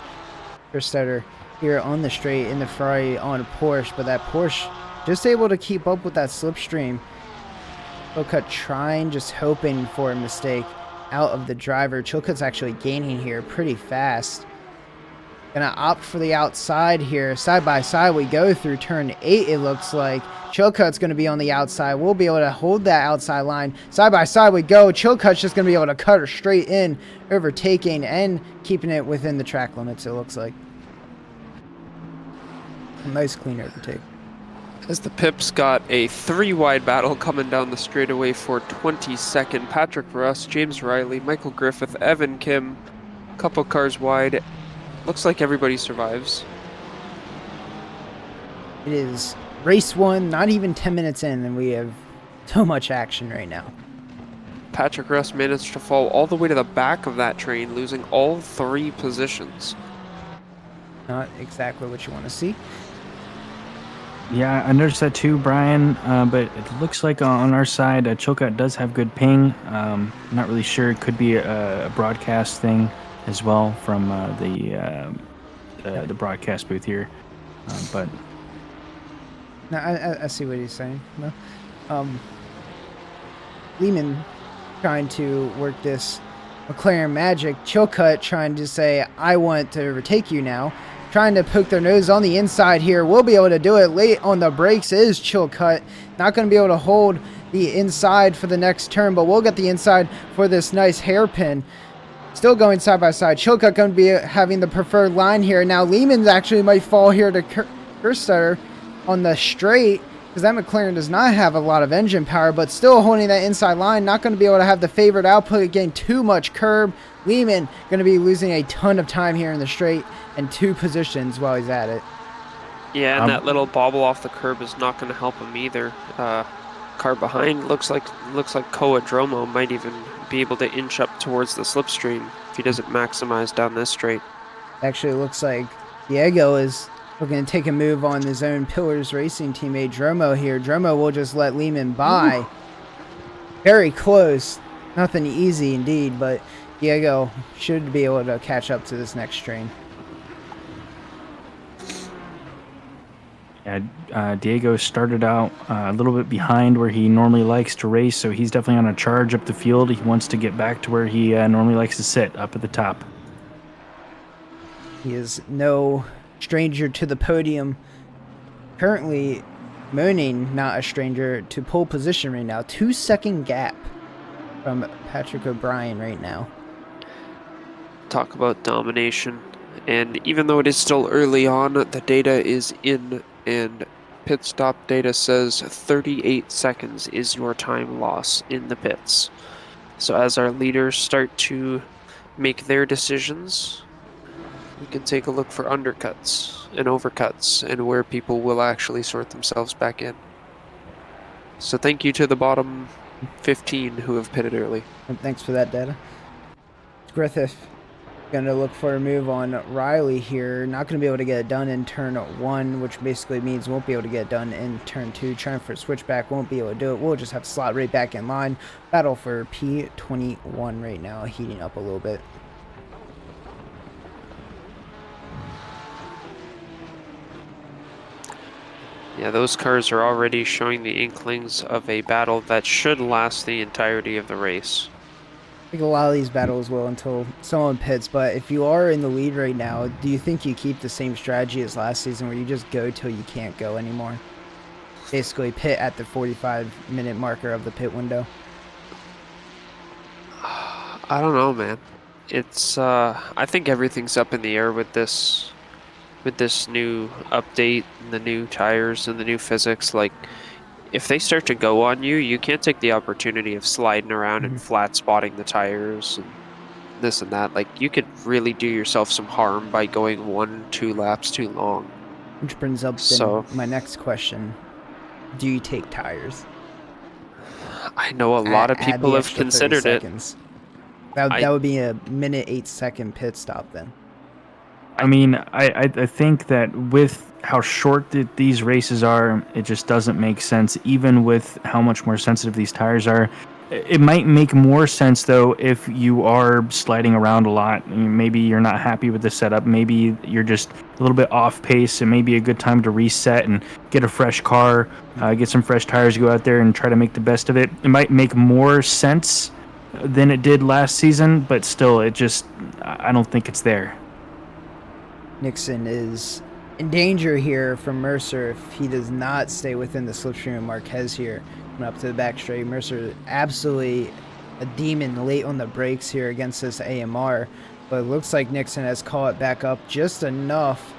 Speaker 1: for Stutter here on the straight in the Ferrari on Porsche, but that Porsche just able to keep up with that slipstream. Chilcutt trying, just hoping for a mistake out of the driver. Chilcutt's actually gaining here pretty fast. Gonna opt for the outside here. Side by side we go through turn 8, it looks like. Chilcutt's gonna be on the outside. We'll be able to hold that outside line. Side by side we go. Chilcutt's just gonna be able to cut her straight in, overtaking and keeping it within the track limits, it looks like. A nice clean overtake.
Speaker 5: As the Pips got a 3-wide battle coming down the straightaway for 22nd. Patrick Russ, James Riley, Michael Griffith, Evan Kim, couple cars wide. Looks like everybody survives.
Speaker 1: It is race 1, not even 10 minutes in, and we have so much action right now.
Speaker 5: Patrick Russ managed to fall all the way to the back of that train, losing all 3 positions.
Speaker 1: Not exactly what you want to see.
Speaker 4: Yeah, I noticed that too, Brian. But it looks like on our side, Chilcutt does have good ping. Not really sure. It could be a broadcast thing as well from the broadcast booth here. But
Speaker 1: no, I see what he's saying. No, Lehman trying to work this McLaren magic. Chilcutt trying to say, I want to overtake you now. Trying to poke their nose on the inside here. We'll be able to do it. Late on the brakes is Chilcutt. Not going to be able to hold the inside for the next turn, but we'll get the inside for this nice hairpin. Still going side by side. Chilcutt going to be having the preferred line here. Now Lehman actually might fall here to Kerstetter on the straight, because that McLaren does not have a lot of engine power, but still holding that inside line. Not going to be able to have the favored output, getting too much curb. Lehman going to be losing a ton of time here in the straight and 2 positions while he's at it.
Speaker 5: Yeah, and that little bobble off the curb is not going to help him either. Car behind looks like Koa Dromo might even be able to inch up towards the slipstream if he doesn't maximize down this straight.
Speaker 1: Actually, it looks like Diego is looking to take a move on his own Pillars Racing teammate Dromo here. Dromo will just let Lehman by. Ooh. Very close. Nothing easy indeed, but Diego should be able to catch up to this next train.
Speaker 4: Yeah, Diego started out a little bit behind where he normally likes to race, so he's definitely on a charge up the field. He wants to get back to where he normally likes to sit, up at the top.
Speaker 1: He is no stranger to the podium. currently Moaning, not a stranger to pole position right now. 2-second gap from Patrick O'Brien right now.
Speaker 5: Talk about domination. And even though it is still early on, the data is in, and pit stop data says 38 seconds is your time loss in the pits. So as our leaders start to make their decisions, we can take a look for undercuts and overcuts and where people will actually sort themselves back in. So thank you to the bottom 15 who have pitted early.
Speaker 1: And thanks for that data. Griffith going to look for a move on Riley here. Not going to be able to get it done in turn 1, which basically means won't be able to get it done in turn 2. Trying for a switchback, won't be able to do it. We'll just have to slot right back in line. Battle for P21 right now, heating up a little bit.
Speaker 5: Yeah, those cars are already showing the inklings of a battle that should last the entirety of the race.
Speaker 1: I think a lot of these battles will until someone pits, but if you are in the lead right now, do you think you keep the same strategy as last season where you just go till you can't go anymore? Basically pit at the 45-minute marker of the pit window.
Speaker 5: I don't know, man. It's I think everything's up in the air with this new update and the new tires and the new physics. Like, if they start to go on you, you can't take the opportunity of sliding around and flat spotting the tires and this and that. Like, you could really do yourself some harm by going 1-2 laps too long.
Speaker 1: Which brings up then my next question. Do you take tires?
Speaker 5: I know a lot of people have considered it.
Speaker 1: That would be a minute 8-second pit stop then.
Speaker 4: I mean, I think that with how short these races are, it just doesn't make sense, even with how much more sensitive these tires are. It might make more sense, though, if you are sliding around a lot. Maybe you're not happy with the setup. Maybe you're just a little bit off pace. It may be a good time to reset and get a fresh car, get some fresh tires, go out there and try to make the best of it. It might make more sense than it did last season, but still, I don't think it's there.
Speaker 1: Nixon is in danger here from Mercer if he does not stay within the slipstream of Marquez here. Coming up to the back straight, Mercer absolutely a demon late on the brakes here against this AMR, but it looks like Nixon has caught it back up just enough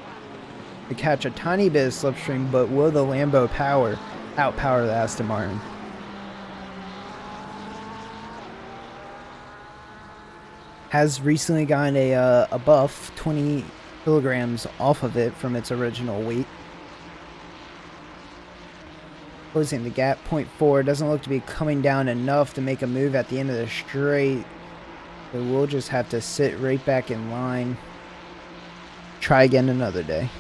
Speaker 1: to catch a tiny bit of slipstream, but will the Lambo outpower the Aston Martin? Has recently gotten a buff, 20 kilograms off of it from its original weight. Closing the gap, 0.4. Doesn't look to be coming down enough to make a move at the end of the straight. So we'll just have to sit right back in line. Try again another day.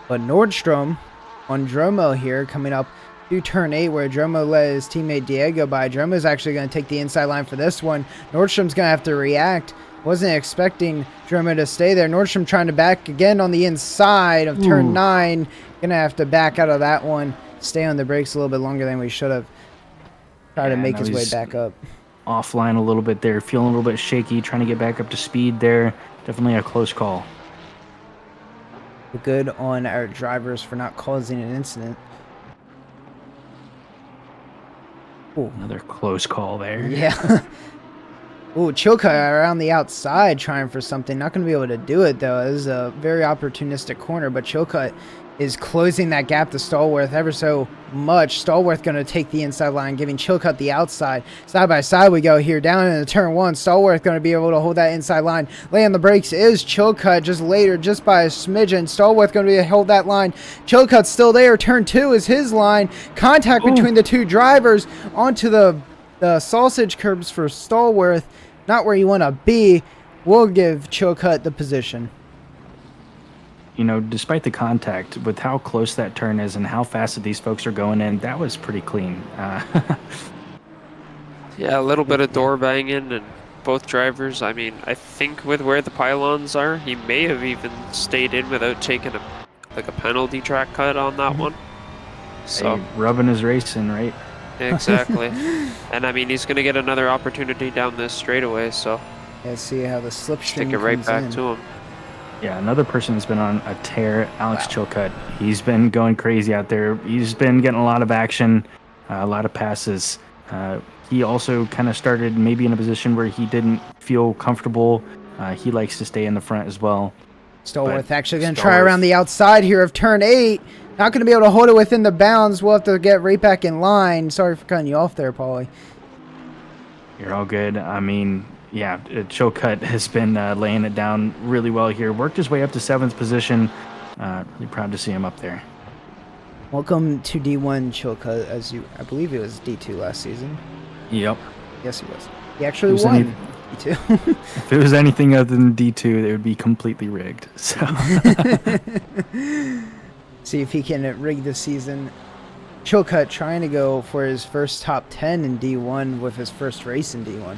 Speaker 1: But Nordstrom on Dromo here coming up to turn 8 where Dromo let his teammate Diego by. Dromo's actually going to take the inside line for this one. Nordstrom's going to have to react. Wasn't expecting Dromo to stay there. Nordstrom trying to back again on the inside of turn 9. Going to have to back out of that one. Stay on the brakes a little bit longer than we should have. Try to make his way back up.
Speaker 4: Offline a little bit there. Feeling a little bit shaky. Trying to get back up to speed there. Definitely a close call.
Speaker 1: Good on our drivers for not causing an incident.
Speaker 4: Ooh. Another close call there.
Speaker 1: Yeah. Ooh, Chilka around the outside trying for something. Not going to be able to do it, though. This is a very opportunistic corner, but Chilka is closing that gap to Stallworth ever so much. Stallworth going to take the inside line, giving Chilcutt the outside. Side by side we go here. Down into turn 1. Stallworth going to be able to hold that inside line. Lay on the brakes is Chilcutt just later, just by a smidgen. Stallworth going to be able to hold that line. Chilcutt's still there. Turn 2 is his line. Contact between the two drivers onto the sausage curbs for Stallworth. Not where you want to be. We'll give Chilcutt the position.
Speaker 4: You know, despite the contact, with how close that turn is and how fast these folks are going in, that was pretty clean.
Speaker 5: Yeah, a little bit of door banging and both drivers. I mean, I think with where the pylons are, he may have even stayed in without taking a penalty track cut on that one. So
Speaker 4: hey, rubbing his racing, right?
Speaker 5: Exactly. And I mean, he's going to get another opportunity down this straightaway, so
Speaker 1: Let's see how the slipstream
Speaker 5: stick it right back to him.
Speaker 4: Yeah, another person that's been on a tear, Alex Chilcutt. He's been going crazy out there. He's been getting a lot of action, a lot of passes. He also kind of started maybe in a position where he didn't feel comfortable. He likes to stay in the front as well.
Speaker 1: Stallworth actually going to try
Speaker 4: Stallworth-
Speaker 1: around the outside here of turn 8. Not going to be able to hold it within the bounds. We'll have to get right back in line. Sorry for cutting you off there, Paulie.
Speaker 4: You're all good. I mean, yeah, Chilcutt has been laying it down really well here. Worked his way up to 7th position. Really proud to see him up there.
Speaker 1: Welcome to D1 Chilcutt, I believe it was D2 last season.
Speaker 4: Yep.
Speaker 1: Yes, he was. He actually
Speaker 4: Was
Speaker 1: won
Speaker 4: any-
Speaker 1: D2.
Speaker 4: If it was anything other than D2, it would be completely rigged. So
Speaker 1: See if he can rig the season. Chilcutt trying to go for his first top 10 in D1 with his first race in D1.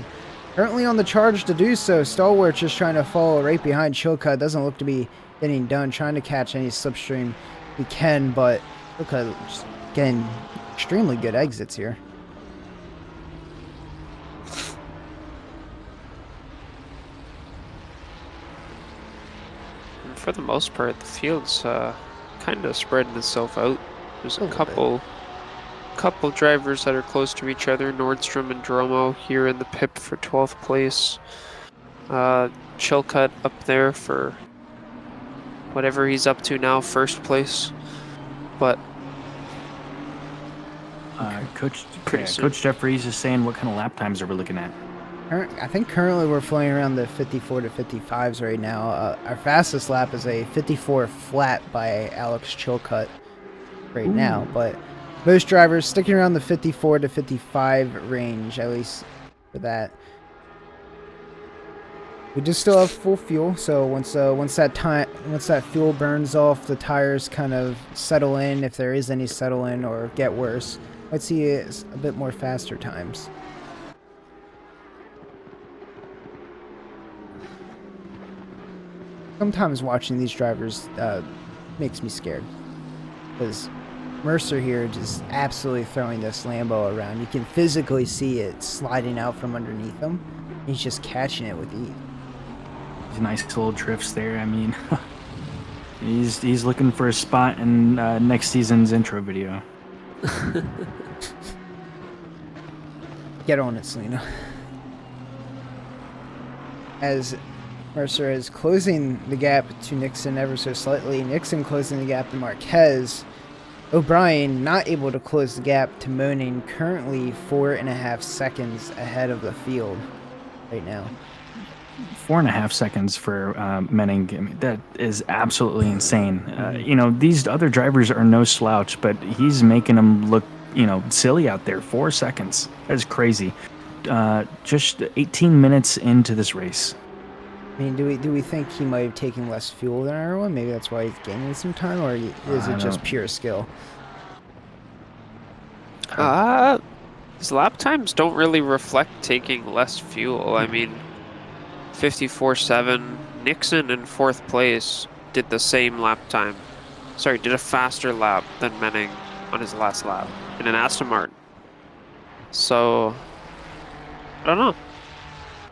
Speaker 1: Currently on the charge to do so. Stallworth just trying to follow right behind Chilcutt. Doesn't look to be getting done. Trying to catch any slipstream he can, but Chilcutt just getting extremely good exits here.
Speaker 5: And for the most part, the field's kind of spreading itself out. There's a couple drivers that are close to each other. Nordstrom and Dromo here in the pip for 12th place. Chilcutt up there for whatever he's up to now, 1st place. But
Speaker 4: Coach
Speaker 5: Pretty soon.
Speaker 4: Coach Jeffries is saying, what kind of lap times are we looking at?
Speaker 1: I think currently we're flying around the 54 to 55s right now. Our fastest lap is a 54 flat by Alex Chilcutt right now, but most drivers sticking around the 54 to 55 range, at least for that. We do still have full fuel, so once that fuel burns off, the tires kind of settle in, if there is any settle in or get worse. Let's see a bit more faster times. Sometimes watching these drivers makes me scared, because Mercer here just absolutely throwing this Lambo around. You can physically see it sliding out from underneath him. He's just catching it with ease.
Speaker 4: Nice little drifts there. I mean, he's looking for a spot in next season's intro video.
Speaker 1: Get on it, Selena. As Mercer is closing the gap to Nixon ever so slightly. Nixon closing the gap to Marquez. O'Brien not able to close the gap to Moaning, currently 4.5 seconds ahead of the field right now.
Speaker 4: 4.5 seconds for Menning. I mean, that is absolutely insane. You know, these other drivers are no slouch, but he's making them look, silly out there. 4 seconds. That's crazy. Just 18 minutes into this race.
Speaker 1: I mean, do we think he might have taken less fuel than everyone? Maybe that's why he's gaining some time, or is it just pure skill?
Speaker 5: His lap times don't really reflect taking less fuel. I mean, 54.7. Nixon in 4th place did the same lap time. Sorry, did a faster lap than Menning on his last lap in an Aston Martin. So, I don't know.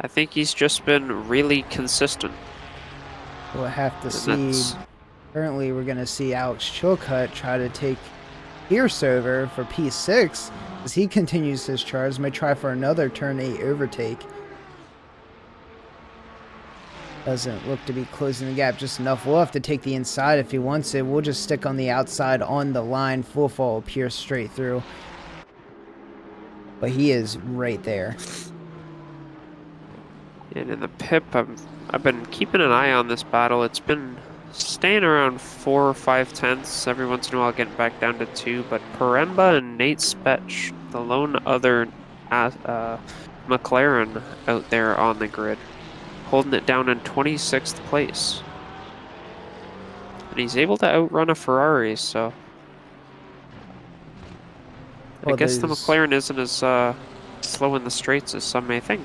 Speaker 5: I think he's just been really consistent.
Speaker 1: We'll have to
Speaker 5: And
Speaker 1: see. Currently, we're going to see Alex Chilcutt try to take Pierce over for P6 as he continues his charge. Might try for another turn 8 overtake. Doesn't look to be closing the gap just enough. We'll have to take the inside if he wants it. We'll just stick on the outside on the line. Full follow Pierce straight through. But he is right there.
Speaker 5: And in the pip, I've been keeping an eye on this battle. It's been staying around 4 or 5 tenths, every once in a while getting back down to 2. But Paremba and Nate Spetch, the lone other McLaren out there on the grid, holding it down in 26th place. And he's able to outrun a Ferrari, so I guess the McLaren isn't as slow in the straights as some may think.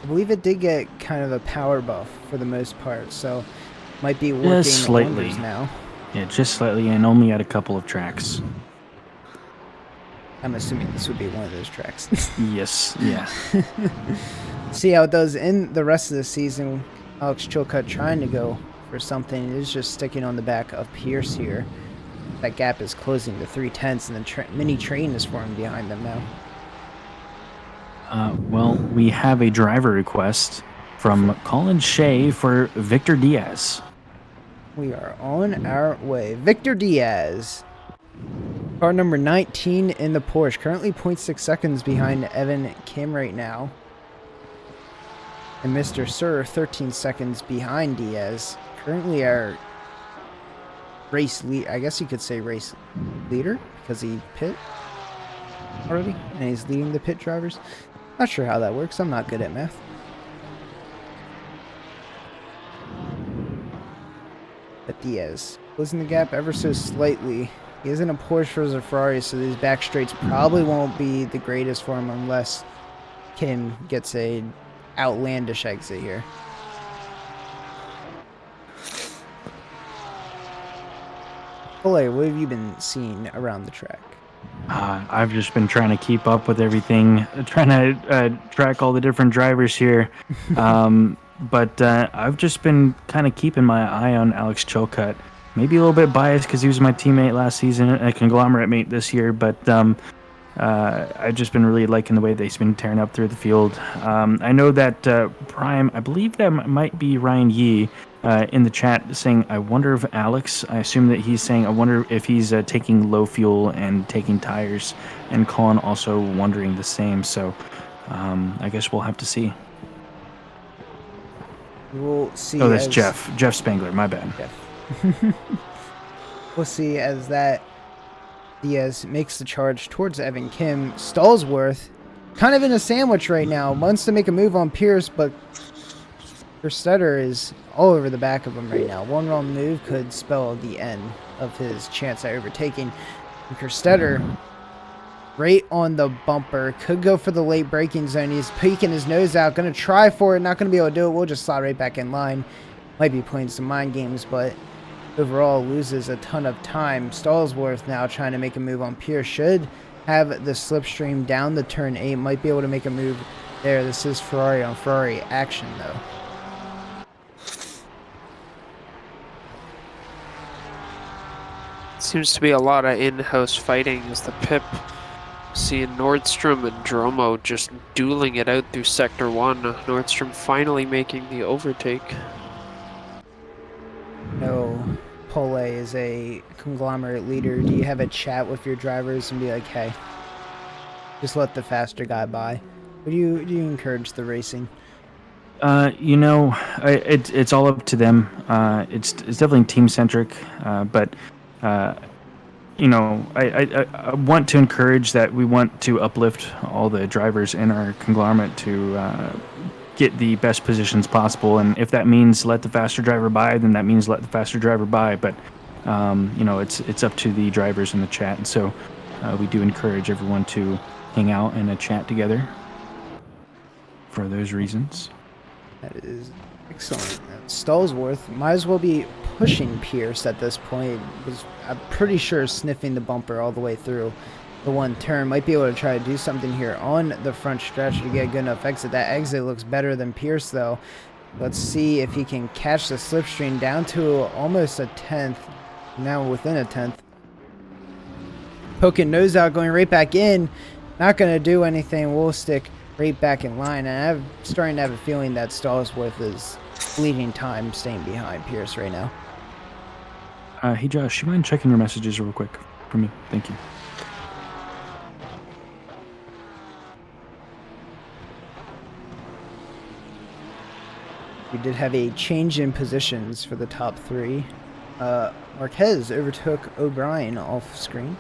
Speaker 1: I believe it did get kind of a power buff for the most part, so might be working
Speaker 4: slightly
Speaker 1: wonders now.
Speaker 4: Yeah, just slightly, and only at a couple of tracks.
Speaker 1: I'm assuming this would be one of those tracks.
Speaker 4: Yes, yeah.
Speaker 1: See how it does in the rest of the season. Alex Chilcutt trying to go for something. It is just sticking on the back of Pierce here. That gap is closing to 3/10, and the mini train is forming behind them now.
Speaker 4: Well, we have a driver request from Colin Shea for Victor Diaz.
Speaker 1: We are on our way. Victor Diaz, car number 19 in the Porsche, currently 0.6 seconds behind Evan Kim right now. And Mr. Sir, 13 seconds behind Diaz. Currently our race lead, I guess you could say race leader, because he pit already, and he's leading the pit drivers. Not sure how that works. I'm not good at math. But Diaz closing the gap ever so slightly. He is in a Porsche versus a Ferrari, so these back straights probably won't be the greatest for him unless Kim gets a outlandish exit here. Ole, what have you been seeing around the track?
Speaker 4: I've just been trying to keep up with everything, trying to track all the different drivers here. But I've just been kind of keeping my eye on Alex Chilcutt. Maybe a little bit biased because he was my teammate last season, a conglomerate mate this year. But I've just been really liking the way that he's been tearing up through the field. I know that Prime, I believe that might be Ryan Yee in the chat saying, I wonder if Alex, I assume that he's saying, I wonder if he's taking low fuel and taking tires. And Colin also wondering the same. So I guess we'll have to see.
Speaker 1: We'll see.
Speaker 4: Oh, that's Jeff Spangler. My bad.
Speaker 1: Jeff. We'll see as that Diaz makes the charge towards Evan Kim. Stallsworth kind of in a sandwich right now. Wants to make a move on Pierce, but Kerstetter is all over the back of him right now. One wrong move could spell the end of his chance at overtaking. And Kerstetter right on the bumper. Could go for the late braking zone. He's peeking his nose out. Going to try for it. Not going to be able to do it. We'll just slide right back in line. Might be playing some mind games, but overall loses a ton of time. Stallsworth now trying to make a move on Pierce. Should have the slipstream down the turn 8. Might be able to make a move there. This is Ferrari on Ferrari action, though.
Speaker 5: Seems to be a lot of in-house fighting as the pip. Seeing Nordstrom and Dromo just dueling it out through Sector 1. Nordstrom finally making the overtake.
Speaker 1: No, Pole is a conglomerate leader. Do you have a chat with your drivers and be like, hey, just let the faster guy by? Or do you encourage the racing?
Speaker 4: It's all up to them. It's definitely team-centric, but I want to encourage that. We want to uplift all the drivers in our conglomerate to get the best positions possible, and if that means let the faster driver by, then that means let the faster driver by. But it's up to the drivers in the chat, and so we do encourage everyone to hang out and chat together for those reasons.
Speaker 1: That is excellent. Stallsworth might as well be pushing Pierce at this point. I'm pretty sure sniffing the bumper all the way through the one turn. Might be able to try to do something here on the front stretch to get a good enough exit. That exit looks better than Pierce, though. Let's see if he can catch the slipstream down to almost a 10th. Now within a 10th. Poking nose out, going right back in. Not going to do anything. We'll stick right back in line. And I'm starting to have a feeling that Stallsworth is leading time staying behind Pierce right now.
Speaker 4: Hey Josh, you mind checking your messages real quick for me? Thank you.
Speaker 1: We did have a change in positions for the top 3. Marquez overtook O'Brien off screen.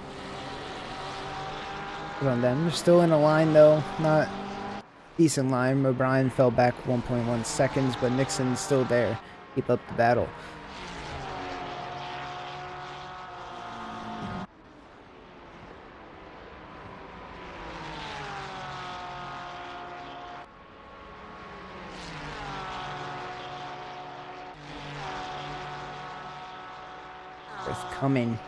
Speaker 1: Good on them. They're still in a line though, not decent line. O'Brien fell back 1.1 seconds, but Nixon's still there. Keep up the battle. Coming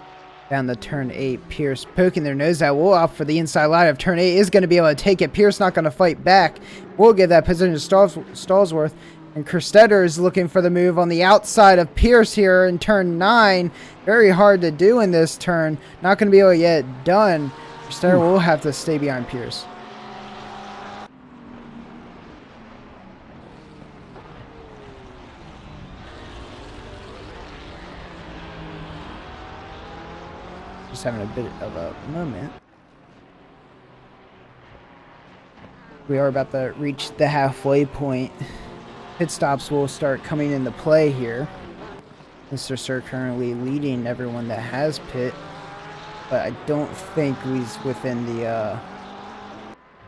Speaker 1: down the turn 8. Pierce poking their nose out. We'll off for the inside line of turn 8. Is going to be able to take it. Pierce not going to fight back. We'll give that position to Stallsworth. And Kerstetter is looking for the move on the outside of Pierce here in turn 9. Very hard to do in this turn. Not going to be able to get it done. Kerstetter will have to stay behind Pierce. Just having a bit of a moment. We are about to reach the halfway point. Pit stops will start coming into play here. Mr. Sir currently leading everyone that has pit, but I don't think he's within the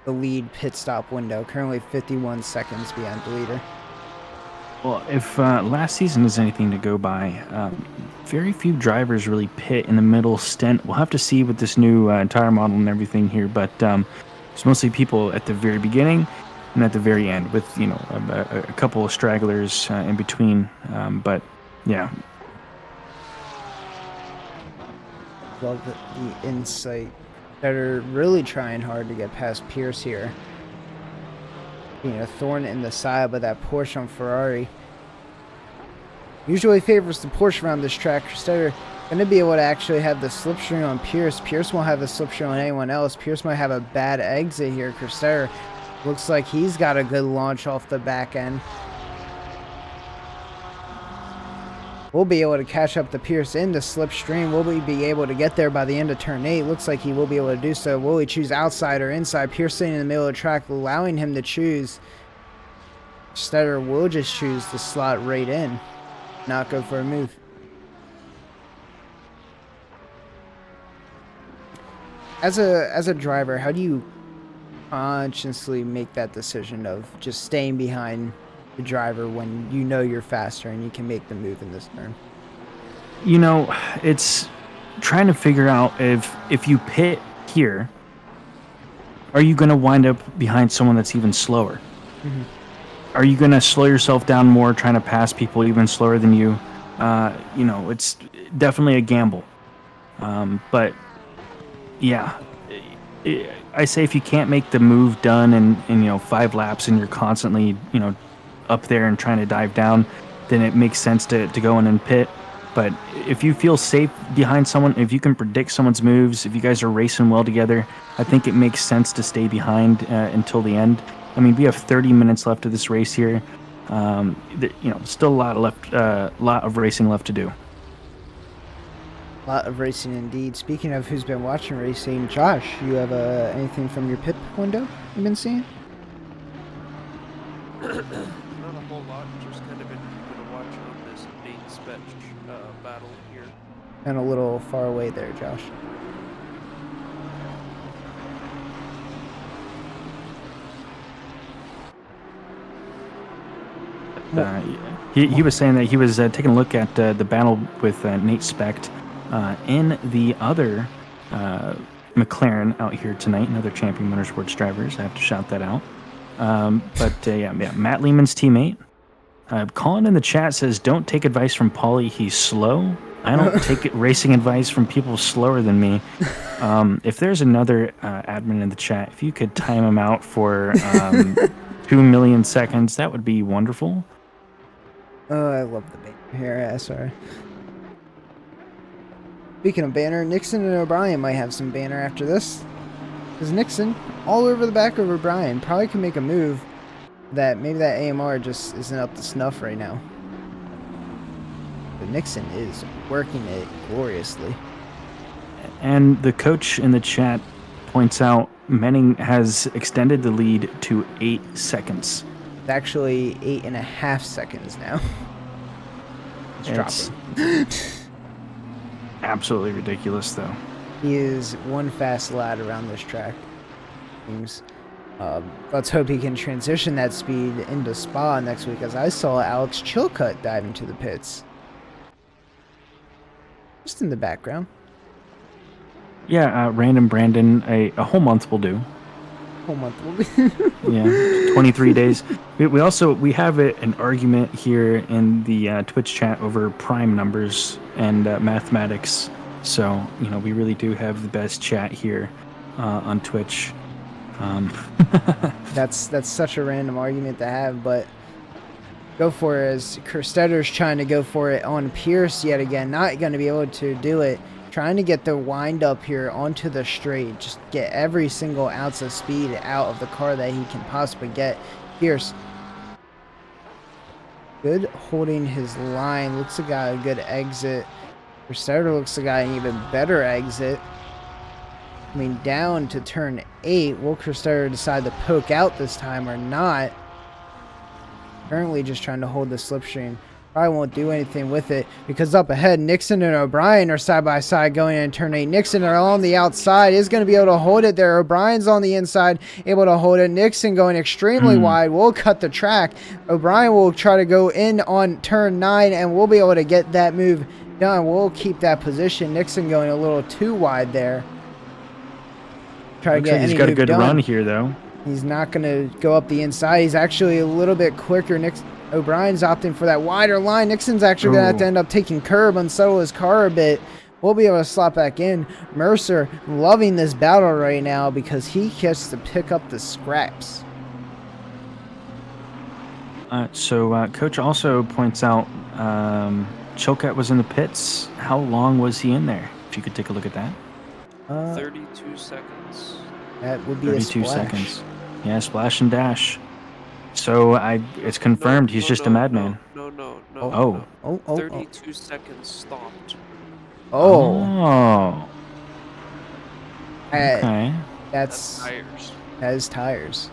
Speaker 1: lead pit stop window. Currently 51 seconds behind the leader.
Speaker 4: Well, if last season is anything to go by, very few drivers really pit in the middle stint. We'll have to see with this new tire model and everything here, but it's mostly people at the very beginning and at the very end with, you know, a couple of stragglers in between. But, yeah.
Speaker 1: Love the insight. They're really trying hard to get past Pierce here. Being a thorn in the side, but that Porsche on Ferrari usually favors the Porsche around this track. Kerstetter going to be able to actually have the slipstream on Pierce. Pierce won't have the slipstream on anyone else. Pierce might have a bad exit here. Kerstetter looks like he's got a good launch off the back end. We'll be able to catch up to Pierce in the slipstream. Will we be able to get there by the end of turn 8? Looks like he will be able to do so. Will he choose outside or inside? Pierce sitting in the middle of the track, allowing him to choose. Kerstetter will just choose to slot right in, not go for a move. As a driver, how do you consciously make that decision of just staying behind the driver when you know you're faster and you can make the move in this turn?
Speaker 4: You know, it's trying to figure out if you pit here, are you going to wind up behind someone that's even slower?
Speaker 1: Mm-hmm.
Speaker 4: Are you going to slow yourself down more trying to pass people even slower than you? You know, it's definitely a gamble. But yeah, I say if you can't make the move done in you know 5 laps and you're constantly, you know, up there and trying to dive down, then it makes sense to go in and pit. But if you feel safe behind someone, if you can predict someone's moves, if you guys are racing well together, I think it makes sense to stay behind until the end. I mean, we have 30 minutes left of this race here. You know, still a lot of racing left to do.
Speaker 1: A lot of racing indeed. Speaking of who's been watching racing, Josh, you have anything from your pit window you've been seeing?
Speaker 6: Not a whole lot, just kind of been keeping a watch on this main spec battle here.
Speaker 1: And a little far away there, Josh.
Speaker 4: He was saying that he was taking a look at the battle with Nate Specht in the other McLaren out here tonight, another Champion Motorsports drivers. I have to shout that out. Yeah, Matt Lehman's teammate. Colin in the chat says, don't take advice from Paulie, he's slow. I don't take racing advice from people slower than me. If there's another admin in the chat, if you could time him out for 2 million seconds, that would be wonderful.
Speaker 1: Oh, I love the banner here at SRA. Speaking of banner, Nixon and O'Brien might have some banner after this. Because Nixon, all over the back of O'Brien, probably can make a move that maybe that AMR just isn't up to snuff right now. But Nixon is working it gloriously.
Speaker 4: And the coach in the chat points out Menning has extended the lead to 8 seconds.
Speaker 1: It's actually 8.5 seconds now. It's dropping.
Speaker 4: Absolutely ridiculous, though.
Speaker 1: He is one fast lad around this track. Let's hope he can transition that speed into Spa next week, as I saw Alex Chilcutt dive into the pits. Just in the background.
Speaker 4: Yeah, Random Brandon, a whole month will do.
Speaker 1: Whole month will be.
Speaker 4: Yeah, 23 days. We have an argument here in the Twitch chat over prime numbers and mathematics. So, you know, we really do have the best chat here on
Speaker 1: That's such a random argument to have, but go for it as Kerstetter's trying to go for it on Pierce yet again. Not going to be able to do it. Trying to get the wind up here onto the straight. Just get every single ounce of speed out of the car that he can possibly get. Pierce. Good holding his line. Looks like a good exit. Kerstetter looks like an even better exit. Coming down to turn 8. Will Kerstetter decide to poke out this time or not? Currently just trying to hold the slipstream. Probably won't do anything with it because up ahead, Nixon and O'Brien are side by side going in turn 8. Nixon are on the outside, is going to be able to hold it there. O'Brien's on the inside, able to hold it. Nixon going extremely wide, will cut the track. O'Brien will try to go in on turn 9 and we'll be able to get that move done. We'll keep that position. Nixon going a little too wide there. Try
Speaker 4: Looks
Speaker 1: to get
Speaker 4: like he's
Speaker 1: any
Speaker 4: got a
Speaker 1: move
Speaker 4: good
Speaker 1: done.
Speaker 4: run here, though.
Speaker 1: He's not going to go up the inside. He's actually a little bit quicker. O'Brien's opting for that wider line. Nixon's actually going to have to end up taking curb, unsettle his car a bit. We'll be able to slot back in. Mercer loving this battle right now because he gets to pick up the scraps.
Speaker 4: So Coach also points out Chilcutt was in the pits. How long was he in there? If you could take a look at that.
Speaker 6: 32 seconds.
Speaker 1: That would be
Speaker 4: 32
Speaker 1: a splash.
Speaker 4: seconds. Yeah, splash and dash. So it's confirmed he's just a madman.
Speaker 6: No.
Speaker 4: Oh.
Speaker 1: Oh.
Speaker 6: 32 seconds stopped.
Speaker 1: Oh.
Speaker 4: Okay.
Speaker 6: That's
Speaker 1: That's
Speaker 6: tires.
Speaker 1: that is tires.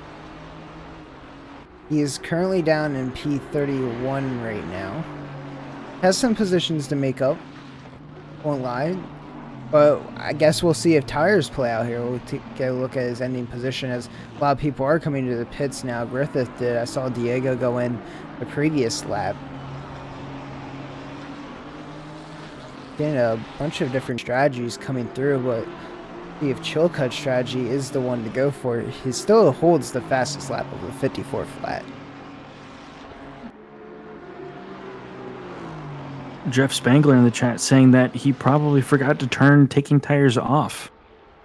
Speaker 1: He is currently down in P31 right now. Has some positions to make up. Won't lie. But I guess we'll see if tires play out here. We'll get a look at his ending position as a lot of people are coming to the pits now. Griffith did. I saw Diego go in the previous lap. Getting a bunch of different strategies coming through, but see if Chilcutt's strategy is the one to go for. He still holds the fastest lap of the 54 flat.
Speaker 4: Jeff Spangler in the chat saying that he probably forgot to turn taking tires off,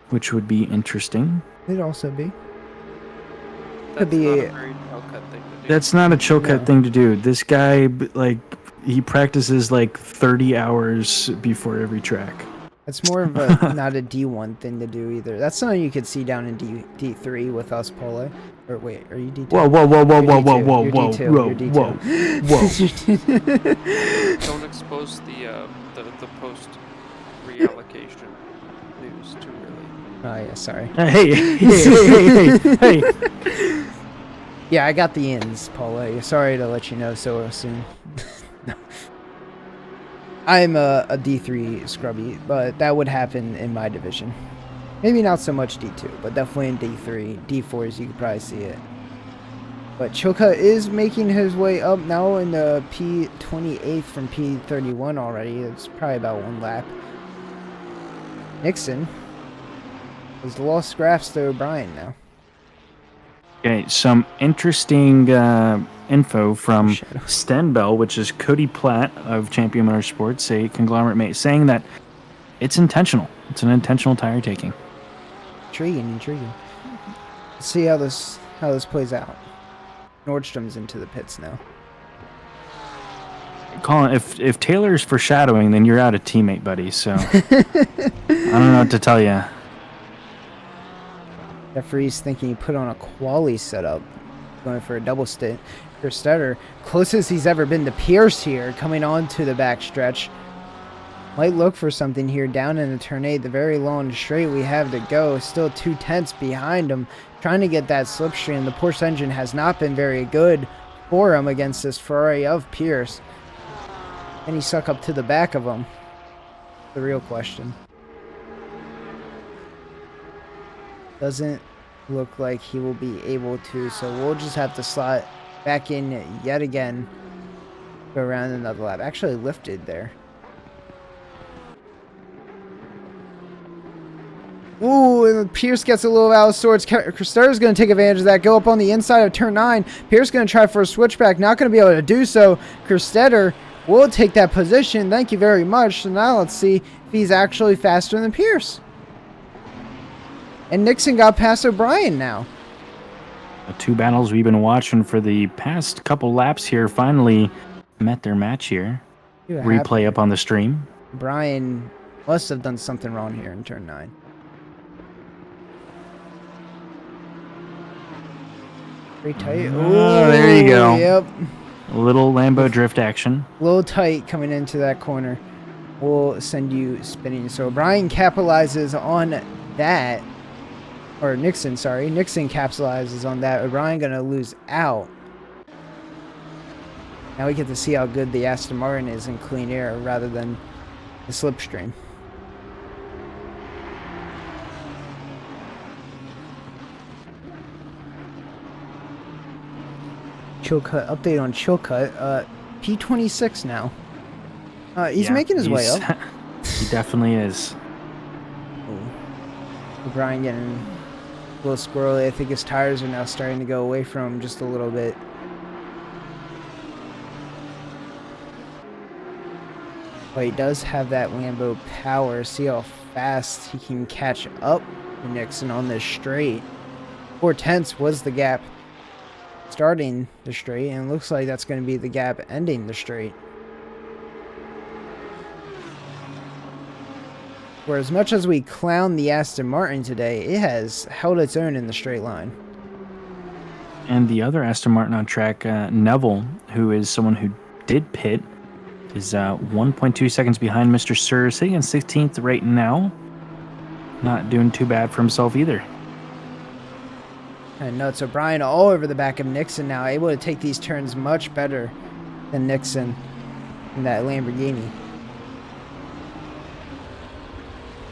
Speaker 4: which would be interesting.
Speaker 1: Could also be.
Speaker 6: That's
Speaker 1: be
Speaker 6: not
Speaker 1: a-
Speaker 6: a very Hellcat thing to do.
Speaker 4: That's not a Chilcutt
Speaker 1: No.
Speaker 4: thing to do. This guy, like, he practices like 30 hours before every track.
Speaker 1: That's more of a not a D1 thing to do either. That's something you could see down in D3 with us, Polo. Or wait, are you D2?
Speaker 4: Whoa!
Speaker 1: You're D2. You're D2.
Speaker 6: Don't expose the post reallocation news too early.
Speaker 1: Oh yeah, sorry.
Speaker 4: Hey!
Speaker 1: Yeah, I got the ins, Polo. Sorry to let you know so soon. No. I'm a D3 scrubby, but that would happen in my division. Maybe not so much D2, but definitely in D3. D4s, you could probably see it. But Chilcutt is making his way up now in the P28 from P31 already. It's probably about one lap. Nixon has lost scraps to O'Brien now.
Speaker 4: Okay, some interesting info from
Speaker 1: Shadow.
Speaker 4: Stenbell, which is Cody Platt of Champion Motorsports, a conglomerate mate, saying that it's intentional. It's an intentional tire taking.
Speaker 1: Intriguing. Let's see how this plays out. Nordstrom's into the pits now.
Speaker 4: Colin, if Taylor's foreshadowing, then you're out of teammate, buddy. So I don't know what to tell you.
Speaker 1: Referee's thinking he put on a quali setup, going for a double stint. Kerstetter, closest he's ever been to Pierce here, coming on to the back stretch. Might look for something here down in the turn 8, the very long straight we have to go. Still 2/10 behind him, trying to get that slipstream. The Porsche engine has not been very good for him against this Ferrari of Pierce. Can he suck up to the back of him? The real question. Doesn't look like he will be able to, so we'll just have to slot back in yet again. Go around another lap. Actually lifted there. Ooh, and Pierce gets a little out of sorts. Kerstetter's going to take advantage of that. Go up on the inside of turn 9. Pierce going to try for a switchback. Not going to be able to do so. Kerstetter will take that position. Thank you very much. So now let's see if he's actually faster than Pierce. And Nixon got past O'Brien now.
Speaker 4: The two battles we've been watching for the past couple laps here finally met their match here.
Speaker 1: You
Speaker 4: Replay
Speaker 1: happy?
Speaker 4: up on the stream.
Speaker 1: Brian must have done something wrong here in turn 9. Pretty tight.
Speaker 4: Oh, there you go.
Speaker 1: Yep.
Speaker 4: A little Lambo drift action.
Speaker 1: A little tight coming into that corner. We'll send you spinning. So Brian capitalizes on that. Or Nixon, sorry. Nixon capitalizes on that. Brian going to lose out. Now we get to see how good the Aston Martin is in clean air rather than the slipstream. Chilcutt, update on Chilcutt. P26 now. He's making his way up.
Speaker 4: He definitely is.
Speaker 1: Brian getting a little squirrely. I think his tires are now starting to go away from him just a little bit. But he does have that Lambo power. See how fast he can catch up to Nixon on this straight. 4/10 was the gap starting the straight, and it looks like that's going to be the gap ending the straight. For as much as we clown the Aston Martin today, it has held its own in the straight line.
Speaker 4: And the other Aston Martin on track, Neville, who is someone who did pit, is 1.2 seconds behind Mr. Sir, sitting in 16th right now. Not doing too bad for himself either.
Speaker 1: And notes O'Brien all over the back of Nixon now, able to take these turns much better than Nixon in that Lamborghini.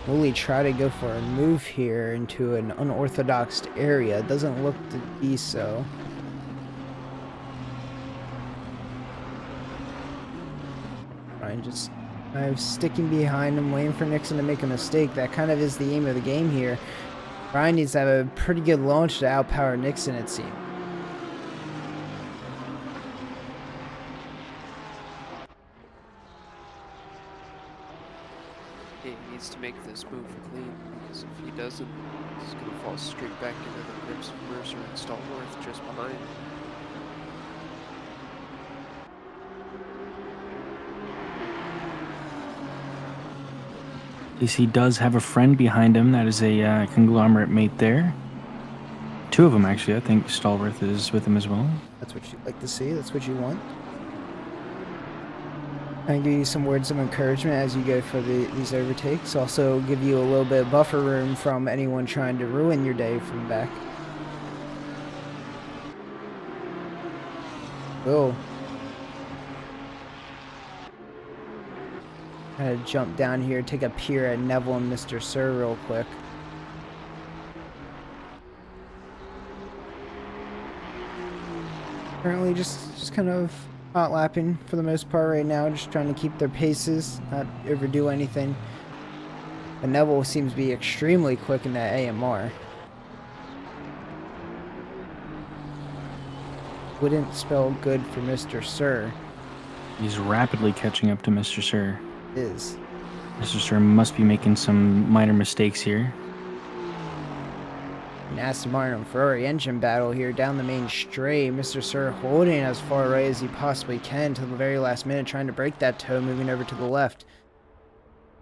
Speaker 1: Will he try to go for a move here into an unorthodox area? Doesn't look to be so. Brian just kind of sticking behind him, waiting for Nixon to make a mistake. That kind of is the aim of the game here. Brian needs to have a pretty good launch to outpower Nixon, it seems.
Speaker 5: He needs to make this move clean, because if he doesn't, he's going to fall straight back into the grips of Mercer and Stallworth just behind.
Speaker 4: At least he does have a friend behind him. That is a conglomerate mate there. Two of them, actually. I think Stallworth is with him as well.
Speaker 1: That's what you'd like to see. That's what you want. I give you some words of encouragement as you go for these overtakes. Also give you a little bit of buffer room from anyone trying to ruin your day from the back. Whoa. Gotta jump down here, take a peer at Neville and Mr. Sir real quick. Currently just kind of hot lapping for the most part right now, just trying to keep their paces, not overdo anything. But Neville seems to be extremely quick in that AMR. Wouldn't spell good for Mr. Sir.
Speaker 4: He's rapidly catching up to Mr. Sir.
Speaker 1: Is.
Speaker 4: Mr. Sir must be making some minor mistakes here.
Speaker 1: An Aston Martin and Ferrari engine battle here down the main straight. Mr. Sir holding as far right as he possibly can to the very last minute, trying to break that toe, moving over to the left.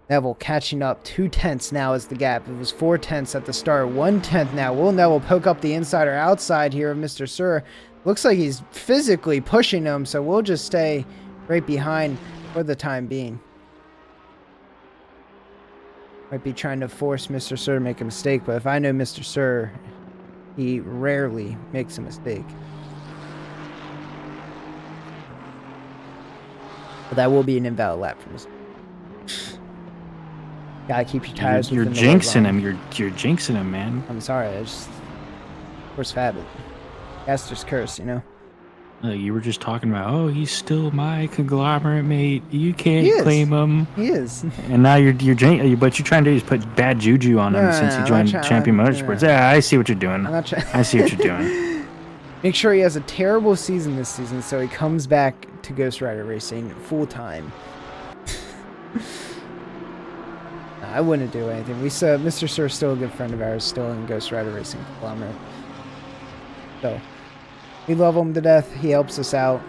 Speaker 1: Neville catching up. 2/10 now is the gap. It was 4/10 at the start. 1/10 now. Will Neville poke up the inside or outside here of Mr. Sir? Looks like he's physically pushing him, so we'll just stay right behind for the time being. Might be trying to force Mr. Sir to make a mistake, but if I know Mr. Sir, he rarely makes a mistake. But that will be an invalid lap for Mr. Gotta keep your tires
Speaker 4: You're
Speaker 1: within the load
Speaker 4: jinxing
Speaker 1: line.
Speaker 4: him. You're jinxing him, man.
Speaker 1: I'm sorry, I just... Force habit. Gaster's curse, you know?
Speaker 4: You were just talking about, oh, he's still my conglomerate mate. You can't
Speaker 1: He is.
Speaker 4: claim him.
Speaker 1: He is.
Speaker 4: And now you're what you're trying to do is put bad juju on him since he
Speaker 1: I'm
Speaker 4: joined
Speaker 1: not
Speaker 4: Champion
Speaker 1: trying-
Speaker 4: Motorsports. Yeah, I see what you're doing.
Speaker 1: I'm not trying...
Speaker 4: I see what you're doing.
Speaker 1: Make sure he has a terrible season this season so he comes back to Ghost Rider Racing full time. I wouldn't do anything. Mr. Sir is still a good friend of ours, still in Ghost Rider Racing conglomerate. So we love him to death. He helps us out.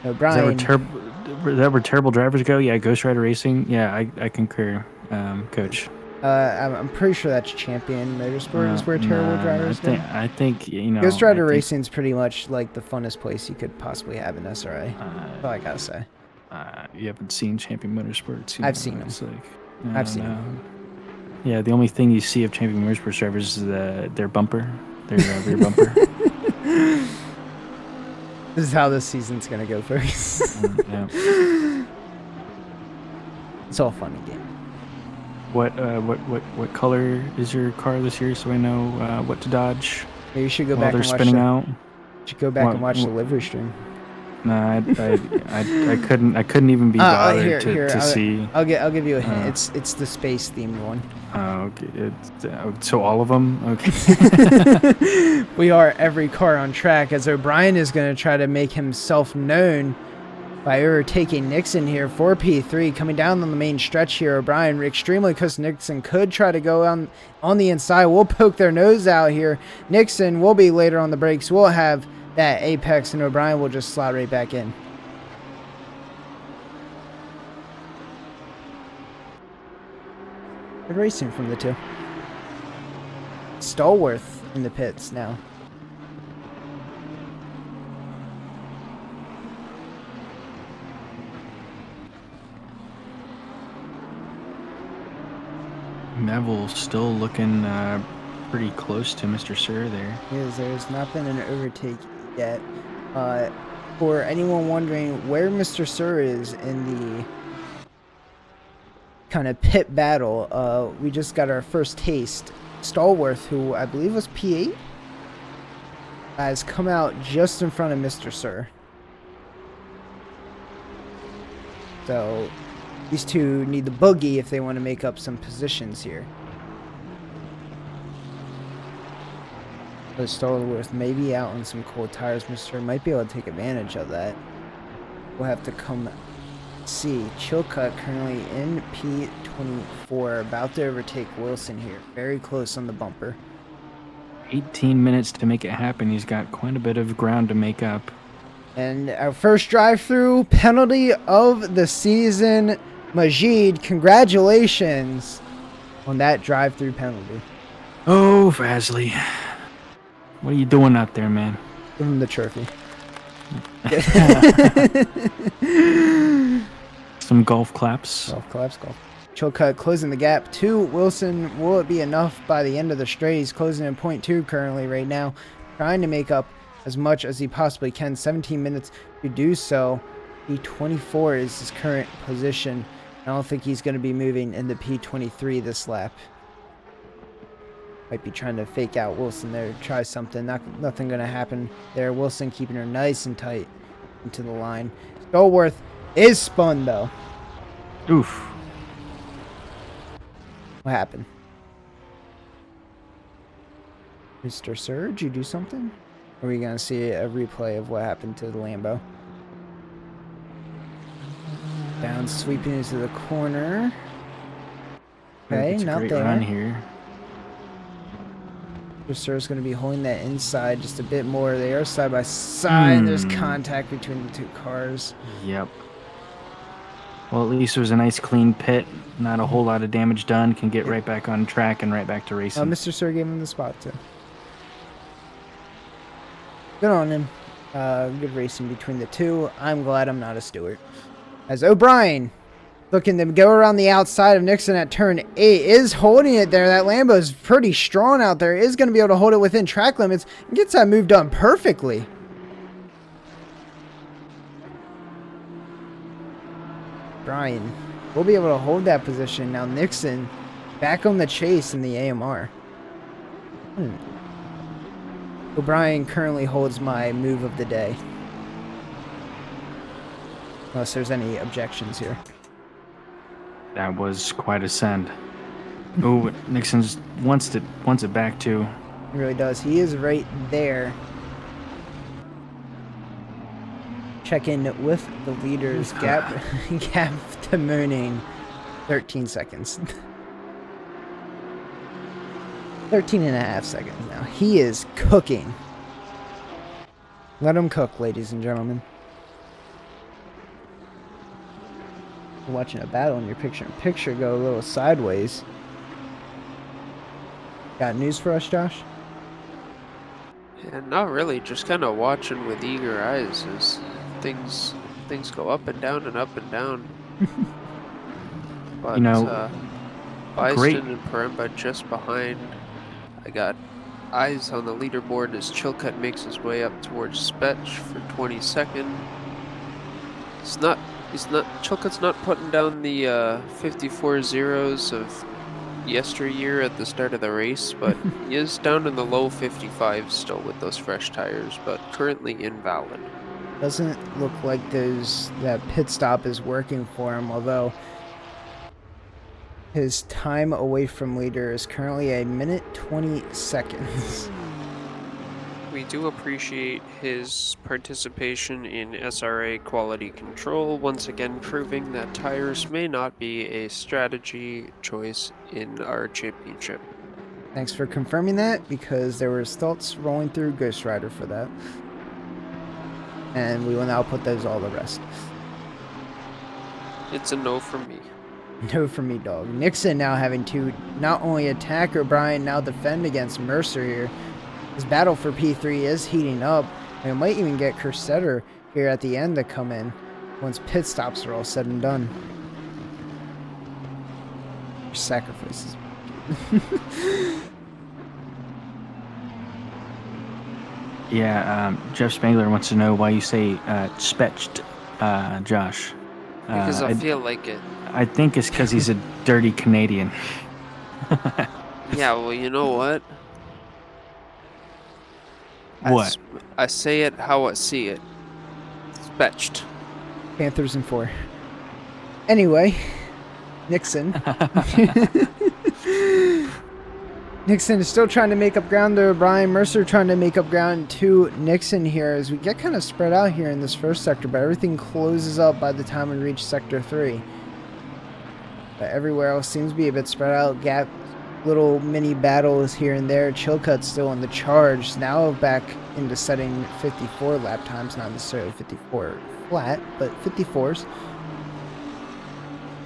Speaker 1: O'Brien.
Speaker 4: Is that where terrible drivers go? Yeah, Ghost Rider Racing. Yeah, I concur, Coach.
Speaker 1: I'm pretty sure that's Champion Motorsport is where terrible drivers go.
Speaker 4: I think you know.
Speaker 1: Ghost Rider Racing is pretty much like the funnest place you could possibly have in SRA. That's all I gotta say.
Speaker 4: You haven't seen Champion Motorsports.
Speaker 1: I've seen them. I've seen them.
Speaker 4: Yeah, the only thing you see of Champion Motorsports drivers is their bumper, their rear bumper.
Speaker 1: This is how this season's gonna go, folks.
Speaker 4: Yeah.
Speaker 1: It's all fun and game.
Speaker 4: What color is your car this year, so I know what to dodge?
Speaker 1: Yeah, you should go
Speaker 4: while
Speaker 1: back
Speaker 4: they're
Speaker 1: and watch
Speaker 4: spinning out.
Speaker 1: You should go back and watch the livery stream.
Speaker 4: Nah, I couldn't even be bothered to see.
Speaker 1: I'll give you a hint. It's the space themed one.
Speaker 4: Oh, okay. So all of them. Okay.
Speaker 1: We are every car on track as O'Brien is going to try to make himself known by overtaking Nixon here for P3 coming down on the main stretch here. O'Brien extremely close. Nixon could try to go on the inside. We'll poke their nose out here. Nixon will be later on the brakes. We'll have that apex, and O'Brien will just slot right back in. Good racing from the two. Stallworth in the pits now.
Speaker 4: Neville still looking pretty close to Mr. Sir there.
Speaker 1: There's not been an overtake yet. For anyone wondering where Mr. Sir is in the kind of pit battle, we just got our first taste. Stallworth, who I believe was P8, has come out just in front of Mr. Sir. So these two need the boogie if they want to make up some positions here. But Stallworth may be out on some cold tires. Mr. might be able to take advantage of that. We'll have to come see. Chilcutt currently in P24, about to overtake Wilson here. Very close on the bumper.
Speaker 4: 18 minutes to make it happen. He's got quite a bit of ground to make up.
Speaker 1: And our first drive-through penalty of the season. Majid, congratulations on that drive-through penalty.
Speaker 4: Oh, Vasley. What are you doing out there, man?
Speaker 1: Give him the trophy.
Speaker 4: Some golf claps.
Speaker 1: Golf. Chilcutt closing the gap to Wilson. Will it be enough by the end of the straight? He's closing in 0.2 currently right now. Trying to make up as much as he possibly can. 17 minutes to do so. P24 is his current position. I don't think he's going to be moving into P23 this lap. Might be trying to fake out Wilson there. Try something. Nothing going to happen there. Wilson keeping her nice and tight into the line. Stallworth is spun though.
Speaker 4: Oof.
Speaker 1: What happened? Mr. Sir, did you do something? Or are we going to see a replay of what happened to the Lambo? Down sweeping into the corner. Okay, not
Speaker 4: great
Speaker 1: there.
Speaker 4: Run here.
Speaker 1: Mr. Sir is going to be holding that inside just a bit more. They are side by side. There's contact between the two cars.
Speaker 4: Yep. Well, at least it was a nice clean pit. Not a whole lot of damage done. Can get right back on track and right back to racing.
Speaker 1: Mr. Sir gave him the spot too. Good on him. Good racing between the two. I'm glad I'm not a steward. As O'Brien looking to go around the outside of Nixon at turn 8 is holding it there. That Lambo is pretty strong out there. Is going to be able to hold it within track limits and gets that move done perfectly. Brian will be able to hold that position. Now Nixon back on the chase in the AMR. O'Brien currently holds my move of the day. Unless there's any objections here.
Speaker 4: That was quite a send. Oh, Nixon wants it back too.
Speaker 1: He really does. He is right there. Check in with the leaders. Gap to Mooning. 13 seconds. 13.5 seconds now. He is cooking. Let him cook, ladies and gentlemen. You're watching a battle and your picture-in-picture go a little sideways. Got news for us, Josh?
Speaker 5: Yeah, not really. Just kind of watching with eager eyes as things go up and down and up and down. But
Speaker 4: You know,
Speaker 5: Bison
Speaker 4: great.
Speaker 5: and Paremba just behind. I got eyes on the leaderboard as Chilcutt makes his way up towards Spetch for 22nd. Chilcutt's not putting down the 54 zeros of yesteryear at the start of the race, but he is down in the low 55s still with those fresh tires, but currently invalid.
Speaker 1: Doesn't look like that pit stop is working for him, although his time away from leader is currently 1 minute 20 seconds.
Speaker 5: We do appreciate his participation in SRA quality control, once again proving that tires may not be a strategy choice in our championship.
Speaker 1: Thanks for confirming that, because there were thoughts rolling through Ghost Rider for that. And we will now put those all to rest.
Speaker 5: It's a no from me.
Speaker 1: No for me, dog. Nixon now having to not only attack O'Brien, now defend against Mercer here. His battle for P3 is heating up, and it might even get Kerstetter here at the end to come in once pit stops are all said and done. Sacrifices.
Speaker 4: Yeah, Jeff Spangler wants to know why you say spetched, Josh.
Speaker 5: Because I feel like it.
Speaker 4: I think it's because he's a dirty Canadian.
Speaker 5: Yeah, well, you know what?
Speaker 4: What?
Speaker 5: I say it how I see it. Spetched.
Speaker 1: Panthers in 4. Anyway, Nixon. Nixon is still trying to make up ground to O'Brien. Mercer trying to make up ground to Nixon here as we get kind of spread out here in this first sector, but everything closes up by the time we reach Sector 3. But everywhere else seems to be a bit spread out. Gap, little mini battles here and there. Chilcutt still in the charge. Now back into setting 54 lap times, not necessarily 54 flat, but 54s.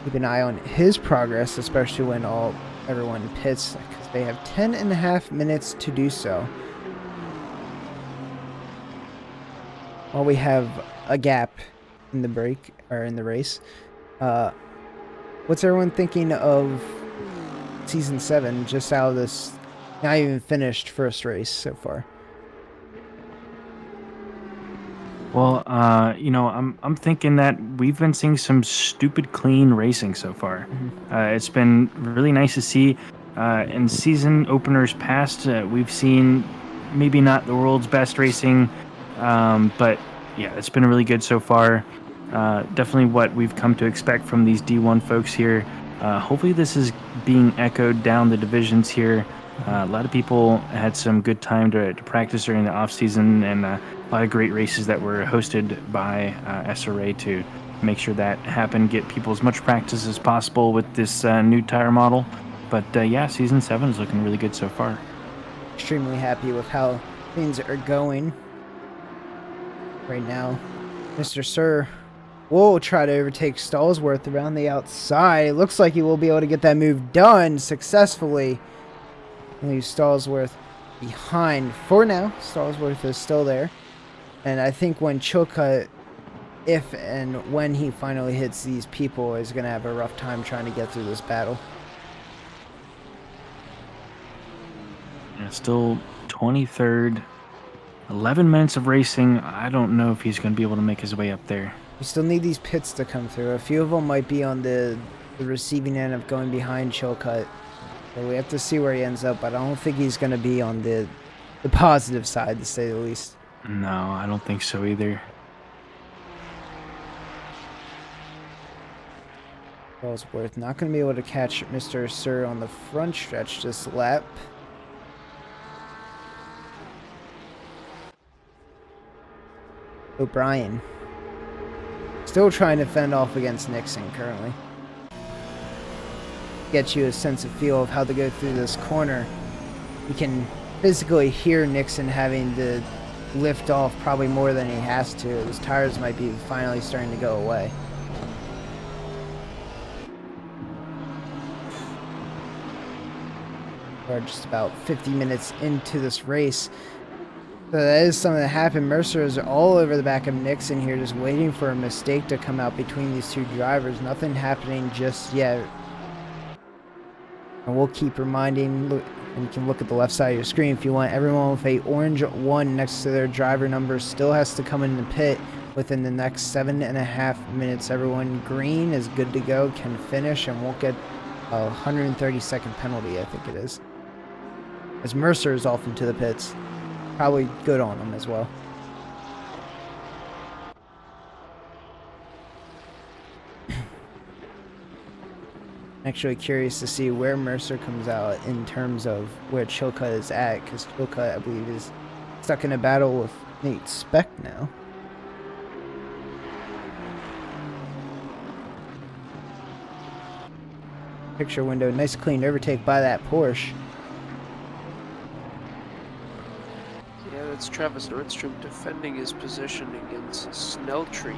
Speaker 1: Keep an eye on his progress, especially when everyone pits, because they have 10.5 minutes to do so. While we have a gap in the race. What's everyone thinking of Season 7, just out of this not even finished first race so far?
Speaker 4: Well, I'm thinking that we've been seeing some stupid clean racing so far. It's been really nice to see. In season openers past, we've seen maybe not the world's best racing, but yeah, it's been really good so far. Definitely what we've come to expect from these D1 folks here. Hopefully this is being echoed down the divisions here. A lot of people had some good time to practice during the off season, and a lot of great races that were hosted by SRA to make sure that happened, get people as much practice as possible with this new tire model. But yeah, Season 7 is looking really good so far.
Speaker 1: Extremely happy with how things are going right now. Mr. Sir will try to overtake Stallsworth around the outside. It looks like he will be able to get that move done successfully. Leave Stallsworth behind for now. Stallsworth is still there. And I think when Chilcutt, if and when he finally hits these people, is going to have a rough time trying to get through this battle.
Speaker 4: Yeah, still 23rd. 11 minutes of racing. I don't know if he's going to be able to make his way up there.
Speaker 1: We still need these pits to come through. A few of them might be on the receiving end of going behind Chilcutt. So we have to see where he ends up, but I don't think he's going to be on the positive side, to say the least.
Speaker 4: No, I don't think so either.
Speaker 1: Stallsworth not going to be able to catch Mr. Sir on the front stretch this lap. O'Brien still trying to fend off against Nixon currently. Get you a sense of feel of how to go through this corner. You can physically hear Nixon having to lift off probably more than he has to. His tires might be finally starting to go away. We're just about 50 minutes into this race. So that is something that happened. Mercer is all over the back of Nixon here, just waiting for a mistake to come out between these two drivers. Nothing happening just yet. And we'll keep reminding, and you can look at the left side of your screen if you want, everyone with a orange 1 next to their driver number still has to come in the pit within the next 7.5 minutes. Everyone green is good to go, can finish, and won't get a 130-second penalty, I think it is. As Mercer is off into the pits. Probably good on him as well. Actually curious to see where Mercer comes out in terms of where Chilcutt is at, because Chilcutt, I believe, is stuck in a battle with Nate Speck now. Picture window, nice clean overtake by that Porsche.
Speaker 5: It's Travis Nordstrom defending his position against Snelltree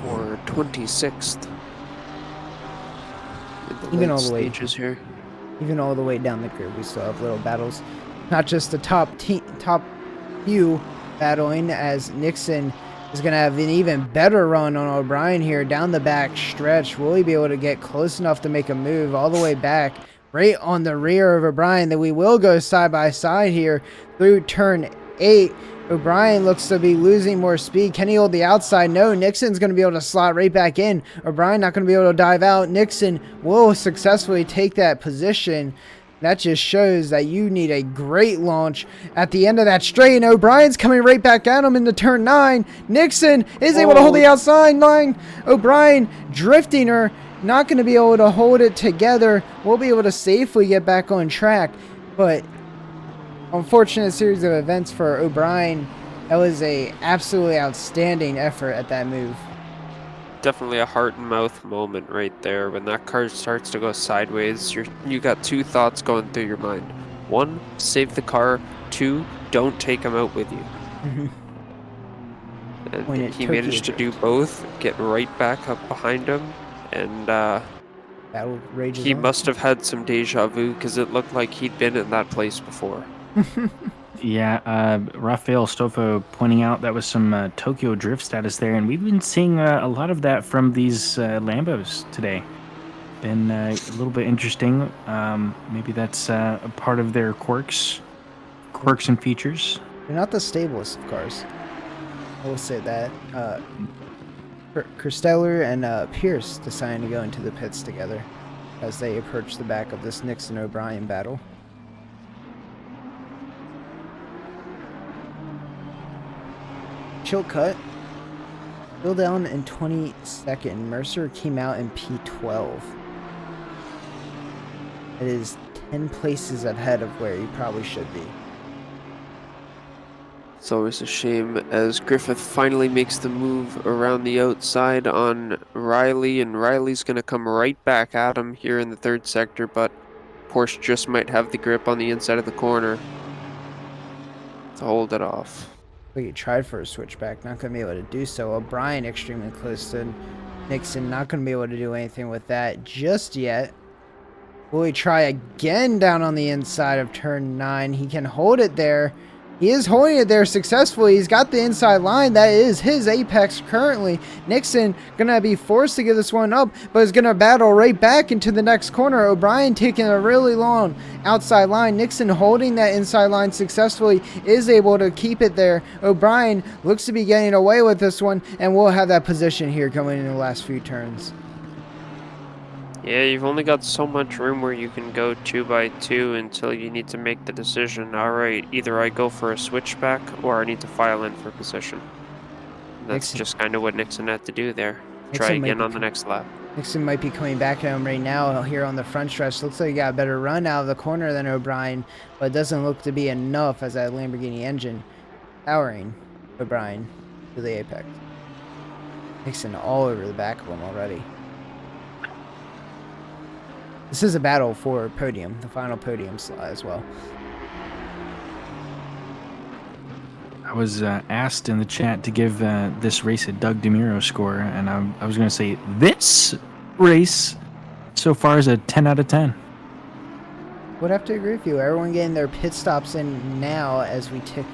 Speaker 5: for 26th.
Speaker 1: Even all the way
Speaker 5: here.
Speaker 1: Even all the way down the grid, we still have little battles. Not just the top few battling, as Nixon is going to have an even better run on O'Brien here down the back stretch. Will he be able to get close enough to make a move all the way back, right on the rear of O'Brien, that we will go side by side here through turn 8. O'Brien looks to be losing more speed. Can he hold the outside? No. Nixon's going to be able to slot right back in. O'Brien not going to be able to dive out. Nixon will successfully take that position. That just shows that you need a great launch at the end of that straight. And O'Brien's coming right back at him into turn 9. Nixon is able to hold the outside line. O'Brien drifting her. Not going to be able to hold it together. We'll be able to safely get back on track. But unfortunate series of events for O'Brien. That was a absolutely outstanding effort at that move.
Speaker 5: Definitely a heart and mouth moment right there. When that car starts to go sideways, you got two thoughts going through your mind. 1, save the car. 2, don't take him out with you. And he managed to do both, get right back up behind him, and he must have had some deja vu, because it looked like he'd been in that place before.
Speaker 4: Yeah, Rafael Stofo pointing out that was some Tokyo Drift status there, and we've been seeing a lot of that from these Lambos today. Been a little bit interesting. Maybe that's a part of their quirks and features.
Speaker 1: They're not the stablest of cars. I will say that. Kersteller and Pierce deciding to go into the pits together as they approach the back of this Nixon-O'Brien battle. Chilcutt still down in 22nd. Mercer came out in P12. It is 10 places ahead of where he probably should be.
Speaker 5: It's always a shame as Griffith finally makes the move around the outside on Riley, and Riley's going to come right back at him here in the 3rd sector, but Porsche just might have the grip on the inside of the corner to hold it off.
Speaker 1: He tried for a switchback, not going to be able to do so. O'Brien extremely close to Nixon, not going to be able to do anything with that just yet. Will he try again down on the inside of turn 9? He can hold it there. He is holding it there successfully. He's got the inside line. That is his apex currently. Nixon going to be forced to give this one up, but is going to battle right back into the next corner. O'Brien taking a really long outside line. Nixon holding that inside line successfully, is able to keep it there. O'Brien looks to be getting away with this one, and we'll have that position here coming in the last few turns.
Speaker 5: Yeah, you've only got so much room where you can go 2 by 2 until you need to make the decision. Alright, either I go for a switchback or I need to file in for position. And that's just kind of what Nixon had to do there. Try again on the next lap.
Speaker 1: Nixon might be coming back at him right now here on the front stretch. Looks like he got a better run out of the corner than O'Brien, but it doesn't look to be enough as that Lamborghini engine powering O'Brien to the apex. Nixon all over the back of him already. This is a battle for podium, the final podium slot as well.
Speaker 4: I was asked in the chat to give this race a Doug DeMuro score, and I was going to say this race so far is a 10 out of 10.
Speaker 1: Would have to agree with you. Everyone getting their pit stops in now as we tick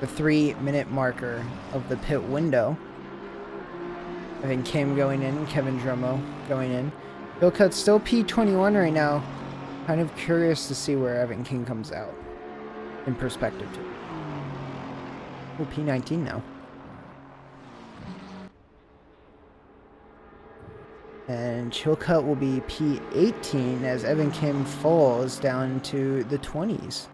Speaker 1: the 3-minute marker of the pit window. I think Kim going in, Kevin Drummo going in. Bill Cut's still P21 right now. Kind of curious to see where Evan King comes out in perspective too. Oh, P19 now. And Chilcutt will be P18 as Evan Kim falls down to the 20s.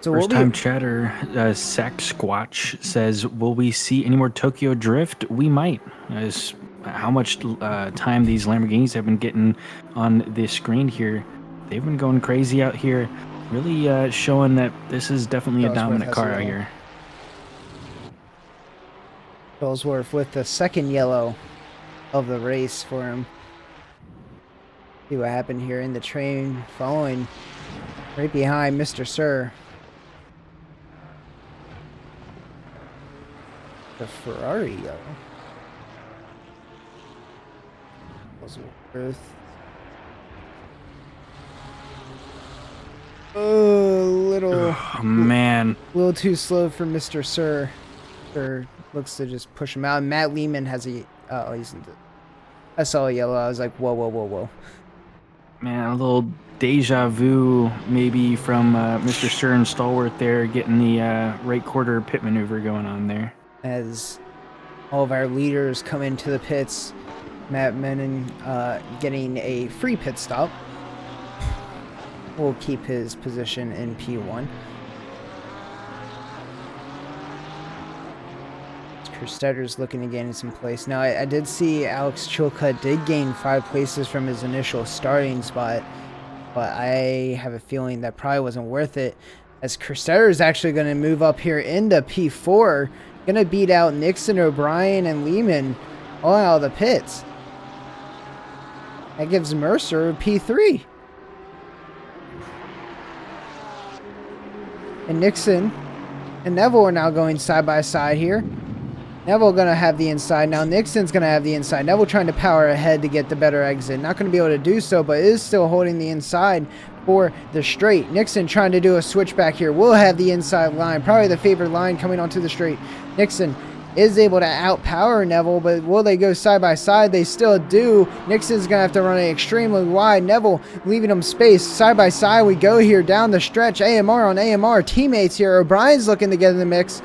Speaker 1: So
Speaker 4: First time chatter, Sack Squatch says, will we see any more Tokyo Drift? We might. As how much time these Lamborghinis have been getting on the screen here. They've been going crazy out here. Really showing that this is definitely a dominant car out here.
Speaker 1: Ellsworth with the second yellow of the race for him. See what happened here in the train following right behind Mr. Sir. The Ferrari yellow. Ellsworth. Oh,
Speaker 4: man.
Speaker 1: A little too slow for Mr. Sir. Sir looks to just push him out. And Matt Lehman has a... Oh, he's... I saw a yellow. I was like, whoa, whoa, whoa, whoa.
Speaker 4: Man, a little deja vu maybe from Mr. Sir and Stallworth there, getting the right quarter pit maneuver going on there.
Speaker 1: As all of our leaders come into the pits, Matt Menon getting a free pit stop. Will keep his position in P1. Crusaders looking to gain some place. Now, I did see Alex Chilcutt did gain 5 places from his initial starting spot, but I have a feeling that probably wasn't worth it, as Crusaders actually going to move up here into P4, going to beat out Nixon, O'Brien, and Lehman all out of the pits. That gives Mercer P3. And Nixon and Neville are now going side by side here. Neville going to have the inside. Now Nixon's going to have the inside. Neville trying to power ahead to get the better exit. Not going to be able to do so, but is still holding the inside for the straight. Nixon trying to do a switchback here. Will have the inside line. Probably the favored line coming onto the straight. Nixon is able to outpower Neville, but will they go side by side? They still do. Nixon's going to have to run it extremely wide. Neville leaving him space. Side by side we go here down the stretch. AMR on AMR. Teammates here. O'Brien's looking to get in the mix.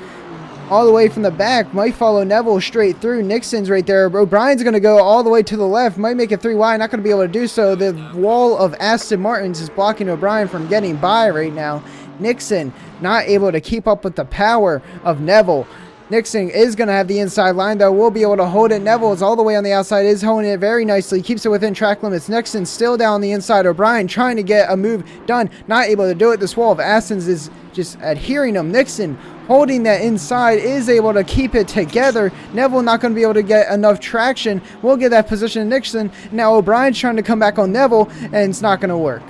Speaker 1: All the way from the back. Might follow Neville straight through. Nixon's right there. O'Brien's going to go all the way to the left. Might make it 3 wide. Not going to be able to do so. The wall of Aston Martins is blocking O'Brien from getting by right now. Nixon not able to keep up with the power of Neville. Nixon is going to have the inside line, though. Will be able to hold it. Neville is all the way on the outside. Is holding it very nicely. Keeps it within track limits. Nixon still down the inside. O'Brien trying to get a move done. Not able to do it. This wall of Astons is just adhering him. Nixon holding that inside is able to keep it together. Neville not going to be able to get enough traction. We'll get that position to Nixon. Now O'Brien's trying to come back on Neville, and it's not going to work.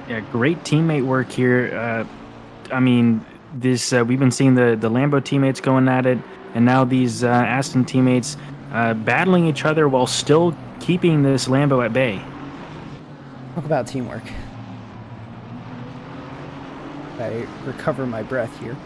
Speaker 4: Yeah, great teammate work here. I mean, this we've been seeing the Lambo teammates going at it, and now these Aston teammates battling each other while still keeping this Lambo at bay.
Speaker 1: Talk about teamwork. I recover my breath here.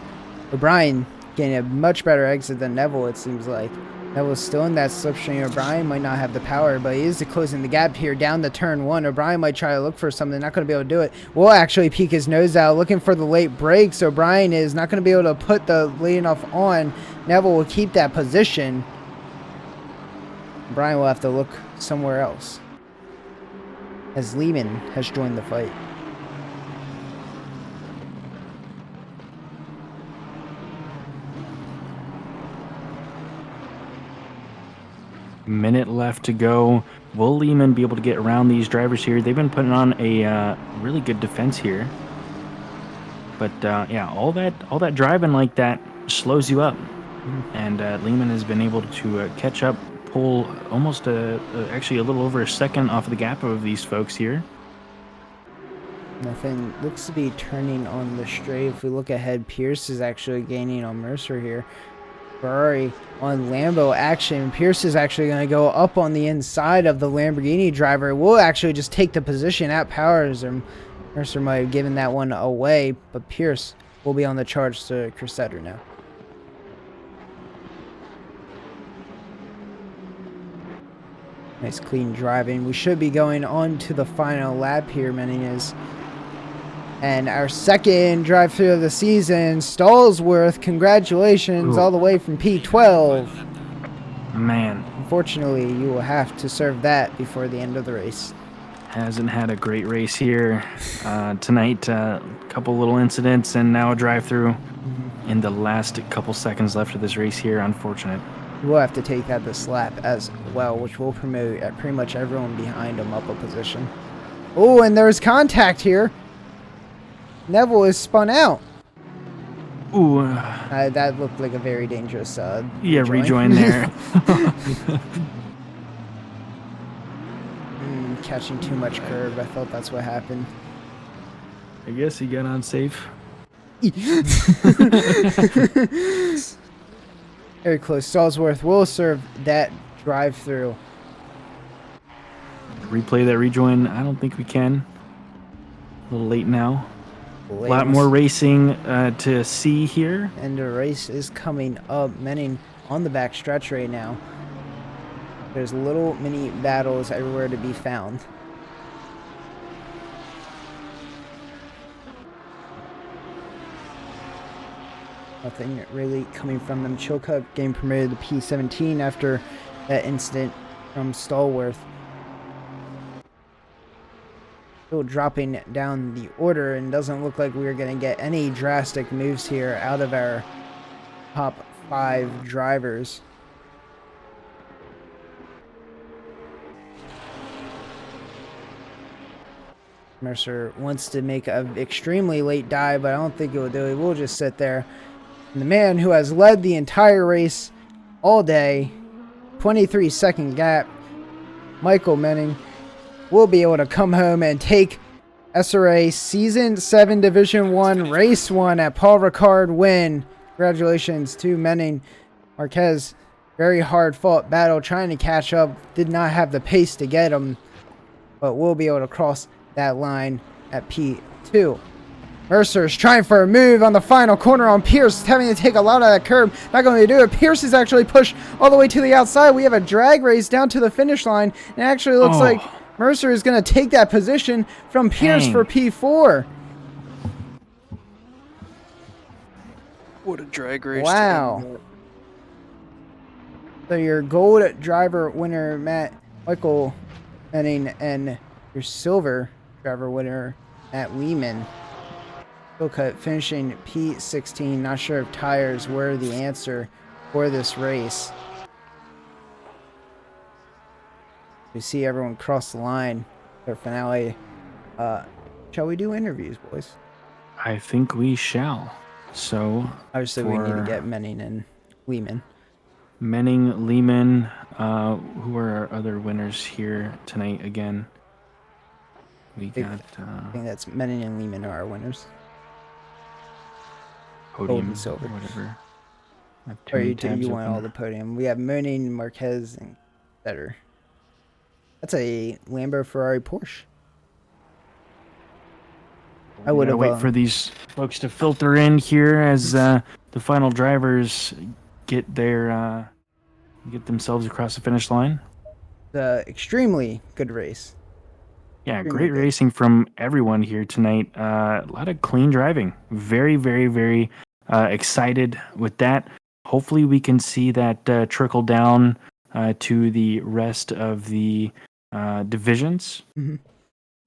Speaker 1: O'Brien getting a much better exit than Neville, it seems like. Neville's still in that slipstream. O'Brien might not have the power, but he is closing the gap here down the turn 1. O'Brien might try to look for something, not going to be able to do it. Will actually peek his nose out, looking for the late brakes. O'Brien is not going to be able to put the late enough on. Neville will keep that position. O'Brien will have to look somewhere else, as Lehman has joined the fight.
Speaker 4: Minute left to go. Will Lehman be able to get around these drivers here? They've been putting on a really good defense here. But yeah, all that driving like that slows you up. And Lehman has been able to catch up, pull almost actually a little over a second off of the gap of these folks here.
Speaker 1: Nothing looks to be turning on the straight. If we look ahead, Pierce is actually gaining on Mercer here. Ferrari on Lambo action. Pierce is actually going to go up on the inside of the Lamborghini driver. We'll actually just take the position at Powers. Or Mercer might have given that one away, but Pierce will be on the charge to Crusader now. Nice clean driving. We should be going on to the final lap here, Menendez. And our second drive-through of the season, Stallsworth, congratulations, all the way from P12.
Speaker 4: Man,
Speaker 1: Unfortunately, you will have to serve that before the end of the race.
Speaker 4: hasn't had a great race here tonight. A couple little incidents and now a drive-through in the last couple seconds left of this race here. Unfortunate.
Speaker 1: You will have to take that this lap as well, which will promote pretty much everyone behind him up a position. Oh, and there's contact here. Neville is spun out.
Speaker 4: Ooh,
Speaker 1: That looked like a very dangerous
Speaker 4: rejoin there.
Speaker 1: Catching too much curb. I thought that's what happened.
Speaker 4: I guess he got on safe.
Speaker 1: Very close. Stallsworth will serve that drive-through.
Speaker 4: Replay that rejoin. I don't think we can. A little late now. A lot more racing to see here.
Speaker 1: And the race is coming up. Menning on the back stretch right now. There's little mini battles everywhere to be found. Nothing really coming from them. Chilcutt getting promoted to P17 after that incident from Stallworth. Still dropping down the order, and doesn't look like we're going to get any drastic moves here out of our top 5 drivers. Mercer wants to make an extremely late dive, but I don't think it will do it. We'll just sit there. And the man who has led the entire race all day, 23-second gap, Michael Menning, will be able to come home and take SRA Season 7 Division 1 Race 1 at Paul Ricard win. Congratulations to Menning. Marquez, very hard fought battle trying to catch up. Did not have the pace to get him, but will be able to cross that line at P2. Mercer's trying for a move on the final corner on Pierce, having to take a lot of that curb. Not going to do it. Pierce is actually pushed all the way to the outside. We have a drag race down to the finish line. And it actually looks like Mercer is going to take that position from Pierce for P4.
Speaker 6: What a drag race.
Speaker 1: Wow. So your gold driver winner, Michael Menning, and your silver driver winner, Matt Lehman. Chilcutt finishing P16. Not sure if tires were the answer for this race. We see everyone cross the line. Their finale. Shall we do interviews, boys?
Speaker 4: I think we shall. So
Speaker 1: Obviously, we need to get Menning and Lehman.
Speaker 4: Menning, Lehman, who are our other winners here tonight again? We got
Speaker 1: I think that's Menning and Lehman are our winners.
Speaker 4: podium,
Speaker 1: and silver.
Speaker 4: whatever.
Speaker 1: Or you want all the podium. We have Menning, Marquez, and Better. That's a Lambo, Ferrari, Porsche. I would have
Speaker 4: wait for these folks to filter in here as the final drivers get themselves across the finish line.
Speaker 1: The extremely good race.
Speaker 4: Yeah, great racing from everyone here tonight. A lot of clean driving. Very, very, very excited with that. Hopefully we can see that trickle down to the rest of the divisions.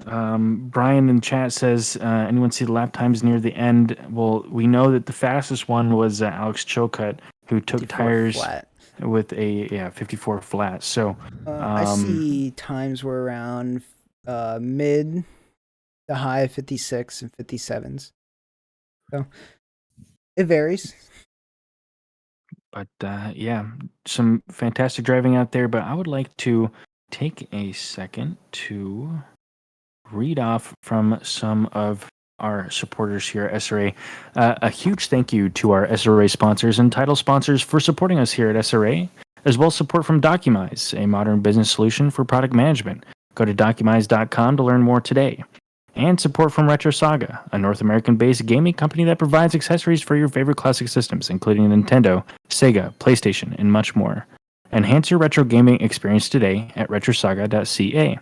Speaker 4: Brian in chat says, anyone see the lap times near the end? Well, we know that the fastest one was Alex Chilcutt, who took tires
Speaker 1: flat.
Speaker 4: with a 54 flat. So
Speaker 1: I see times were around mid to high 56 and 57s. So it varies.
Speaker 4: But yeah, some fantastic driving out there. But I would like to take a second to read off from some of our supporters here at SRA. A huge thank you to our SRA sponsors and title sponsors for supporting us here at SRA, as well as support from Documise, a modern business solution for product management. Go to documise.com to learn more today. And support from Retro Saga, a North American-based gaming company that provides accessories for your favorite classic systems, including Nintendo, Sega, PlayStation, and much more. Enhance your retro gaming experience today at retrosaga.ca.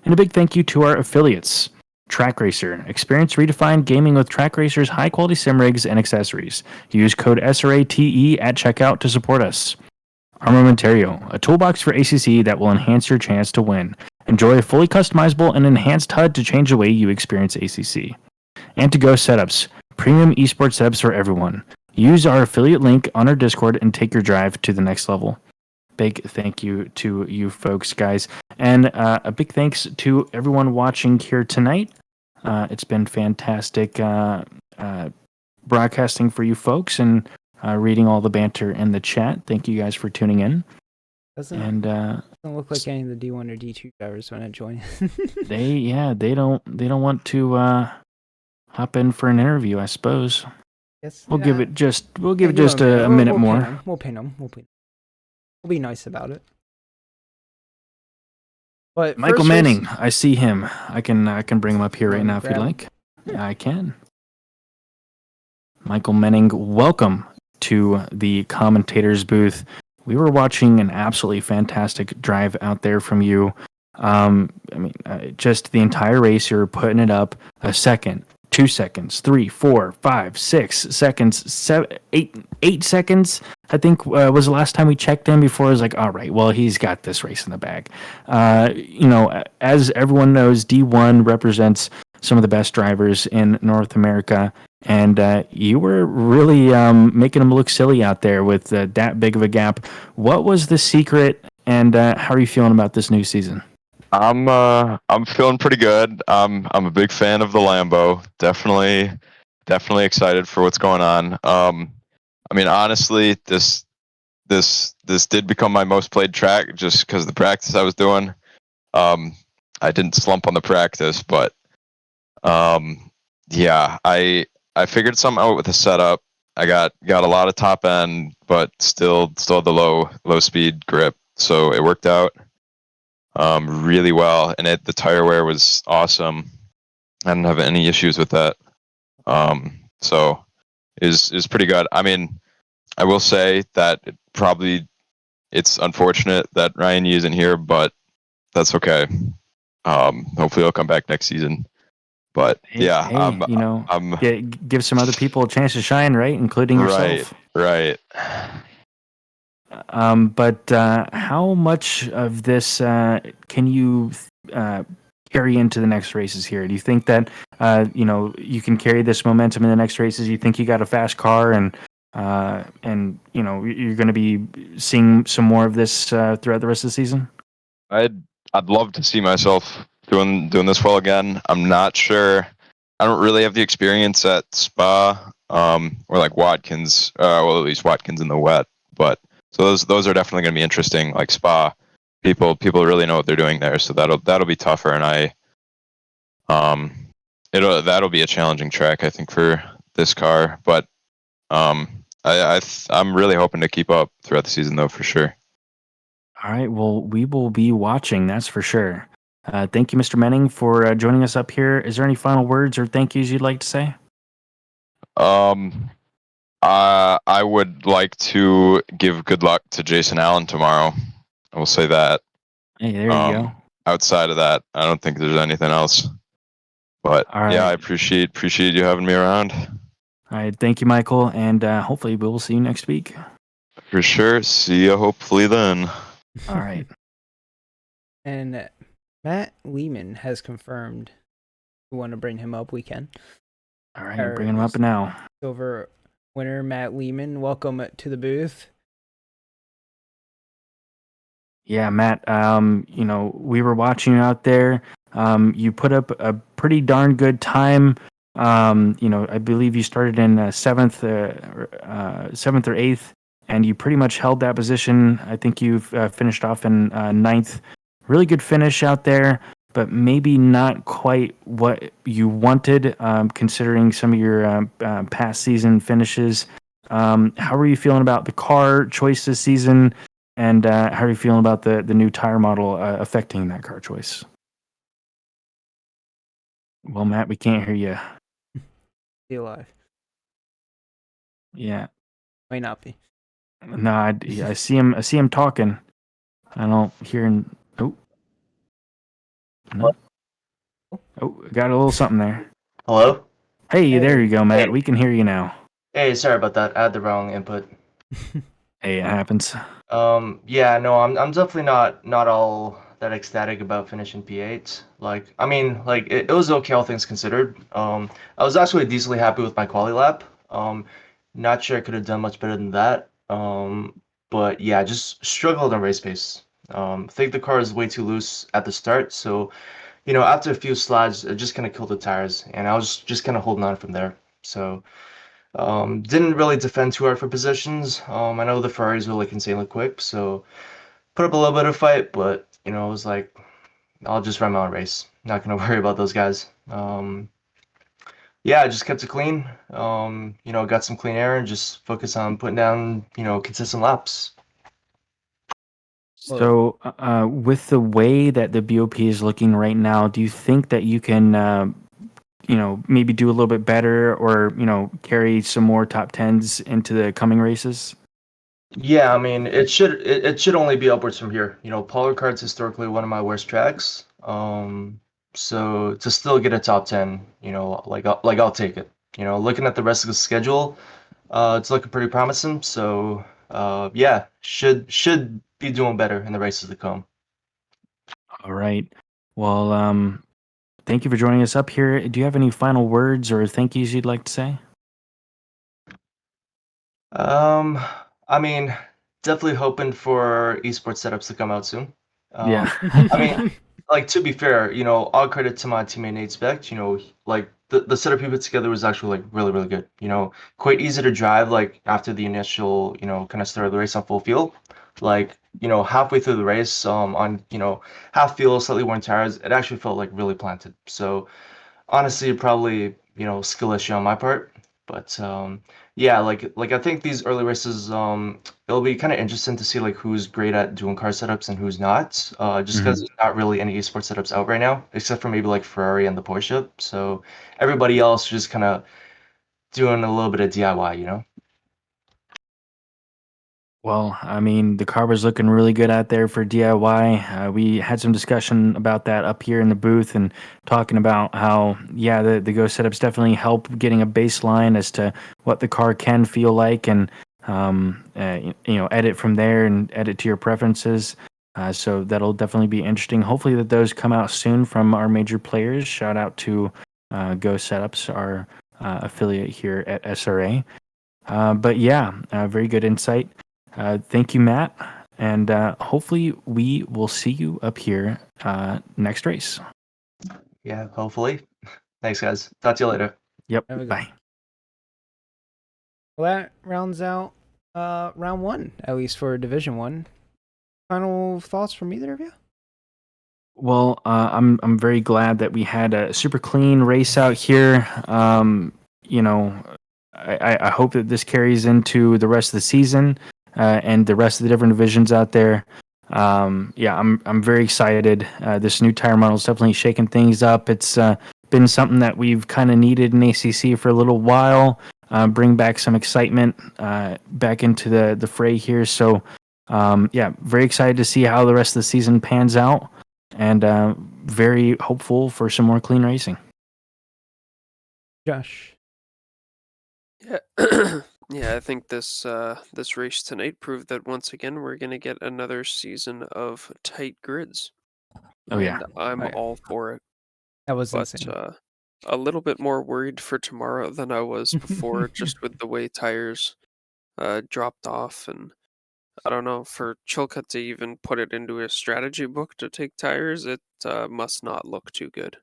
Speaker 4: And a big thank you to our affiliates. Track Racer. Experience redefined gaming with Track Racer's high-quality sim rigs and accessories. Use code SRATE at checkout to support us. Armamentario, a toolbox for ACC that will enhance your chance to win. Enjoy a fully customizable and enhanced HUD to change the way you experience ACC. And To Go Setups, premium esports setups for everyone. Use our affiliate link on our Discord and take your drive to the next level. Big thank you to you folks, guys. And a big thanks to everyone watching here tonight. It's been fantastic broadcasting for you folks and reading all the banter in the chat. Thank you guys for tuning in.
Speaker 1: Doesn't look like any of the D1 or D2 drivers want to join.
Speaker 4: they don't want to hop in for an interview, I suppose.
Speaker 1: Yes,
Speaker 4: We'll give it just a minute more.
Speaker 1: We'll pin them. We'll be nice about it. But
Speaker 4: Michael Manning, I see him. I can bring him up here right now if you'd like. Yeah, I can. Michael Manning, welcome to the commentators booth. We were watching an absolutely fantastic drive out there from you. Just the entire race, you're putting it up a second, 2 seconds, 3, 4, 5, 6 seconds, 7, 8 seconds. I think was the last time we checked in before. I was like, all right, well, he's got this race in the bag. As everyone knows, D1 represents some of the best drivers in North America. And you were really making them look silly out there with that big of a gap. What was the secret, and how are you feeling about this new season?
Speaker 7: I'm feeling pretty good. I'm a big fan of the Lambo. Definitely excited for what's going on. Honestly, this did become my most played track just because of the practice I was doing. I didn't slump on the practice, but I figured something out with the setup. I got a lot of top end, but still had the low speed grip, so it worked out really well. And the tire wear was awesome. I didn't have any issues with that. So is pretty good. I will say that it's unfortunate that Ryan Yee isn't here, but that's okay. Hopefully he'll come back next season. But
Speaker 4: give some other people a chance to shine, right? Including yourself.
Speaker 7: Right.
Speaker 4: But how much of this can you carry into the next races here? Do you think that you can carry this momentum in the next races? You think you got a fast car, and you're going to be seeing some more of this throughout the rest of the season?
Speaker 7: I'd love to see myself doing this well again. I'm not sure. I don't really have the experience at Spa or like Watkins. At least Watkins in the wet. But so those are definitely going to be interesting. Like Spa, people really know what they're doing there. So that'll be tougher. And that'll be a challenging track, I think, for this car. But I'm really hoping to keep up throughout the season, though, for sure.
Speaker 4: All right. Well, we will be watching. That's for sure. Thank you, Mr. Manning, for joining us up here. Is there any final words or thank yous you'd like to say?
Speaker 7: I would like to give good luck to Jason Allen tomorrow. I will say that.
Speaker 4: Hey, there you go.
Speaker 7: Outside of that, I don't think there's anything else. But
Speaker 4: right.
Speaker 7: Yeah, I appreciate you having me around.
Speaker 4: All right, thank you, Michael, and hopefully we will see you next week.
Speaker 7: For sure. See you hopefully then.
Speaker 4: All right.
Speaker 1: And Matt Lehman has confirmed we want to bring him up. We can.
Speaker 4: All right, bringing him up now.
Speaker 1: Silver winner Matt Lehman, welcome to the booth.
Speaker 4: Yeah, Matt. We were watching you out there. You put up a pretty darn good time. I believe you started in seventh or eighth, and you pretty much held that position. I think you've finished off in ninth. Really good finish out there. but maybe not quite what you wanted, considering some of your past season finishes. How are you feeling about the car choice this season, and how are you feeling about the new tire model affecting that car choice? Well, Matt, we can't hear you.
Speaker 1: Be alive.
Speaker 4: Yeah.
Speaker 1: Might not be.
Speaker 4: No, I see him. I see him talking. I don't hear him. Oh, no. Oh, got a little something there.
Speaker 8: Hello?
Speaker 4: Hey, there you go, Matt.
Speaker 8: Hey.
Speaker 4: We can hear you now.
Speaker 8: Hey, sorry about that. I had the wrong input.
Speaker 4: Hey, it happens.
Speaker 8: Yeah, no, I'm definitely not all that ecstatic about finishing P8. Like, I mean, like it was okay, all things considered. I was actually decently happy with my quali lap. Not sure I could have done much better than that. But yeah, just struggled on race pace. I think the car is way too loose at the start, so after a few slides, it just kind of killed the tires, and I was just kind of holding on from there. So. Didn't really defend too hard for positions. I know the Ferraris were like insanely quick, so put up a little bit of fight, but it was like I'll just run my own race. Not gonna worry about those guys. Yeah, I just kept it clean. Got some clean air and just focus on putting down consistent laps.
Speaker 4: So, with the way that the BOP is looking right now, do you think that you can, maybe do a little bit better, or carry some more top tens into the coming races?
Speaker 8: Yeah, I mean it should only be upwards from here. Paul Ricard's historically one of my worst tracks. So to still get a top 10, I'll take it. Looking at the rest of the schedule, it's looking pretty promising. So yeah, should be doing better in the races to come.
Speaker 4: All right. Well, thank you for joining us up here. Do you have any final words or thank yous you'd like to say?
Speaker 8: I mean, definitely hoping for esports setups to come out soon.
Speaker 4: Yeah.
Speaker 8: I mean, like to be fair, all credit to my teammate Nate Specht. Like the setup he put together was actually like really really good. Quite easy to drive. Like after the initial kind of start of the race on full fuel, like halfway through the race on half fuel, slightly worn tires, it actually felt like really planted. So honestly, probably skill issue on my part, but yeah, like I think these early races, it'll be kind of interesting to see like who's great at doing car setups and who's not. Just because there's not really any esports setups out right now, except for maybe like Ferrari and the Porsche. So everybody else just kind of doing a little bit of DIY.
Speaker 4: Well, I mean, the car was looking really good out there for DIY. We had some discussion about that up here in the booth and talking about how, yeah, the Go setups definitely help getting a baseline as to what the car can feel like, and edit from there and edit to your preferences. So that'll definitely be interesting. Hopefully that those come out soon from our major players. Shout out to Go Setups, our affiliate here at SRA. But yeah, very good insight. Thank you, Matt, and hopefully we will see you up here next race.
Speaker 8: Yeah, hopefully. Thanks, guys. Talk to you later.
Speaker 4: Yep.
Speaker 1: Have a good
Speaker 4: Bye.
Speaker 1: Well, that rounds out round one, at least for Division 1. Final thoughts from either of you?
Speaker 4: Well, I'm very glad that we had a super clean race out here. I hope that this carries into the rest of the season. And the rest of the different divisions out there. Yeah, I'm very excited. This new tire model is definitely shaking things up. It's been something that we've kind of needed in ACC for a little while. Bring back some excitement back into the fray here. So yeah, very excited to see how the rest of the season pans out, and very hopeful for some more clean racing.
Speaker 1: Josh.
Speaker 5: Yeah. Yeah, I think this race tonight proved that once again we're gonna get another season of tight grids.
Speaker 4: Oh yeah,
Speaker 5: And I'm
Speaker 1: Oh, yeah.
Speaker 5: all for it.
Speaker 1: That was
Speaker 5: But
Speaker 1: insane.
Speaker 5: a little bit more worried for tomorrow than I was before, just with the way tires dropped off, and I don't know, for Chilcutt to even put it into his strategy book to take tires, it must not look too good.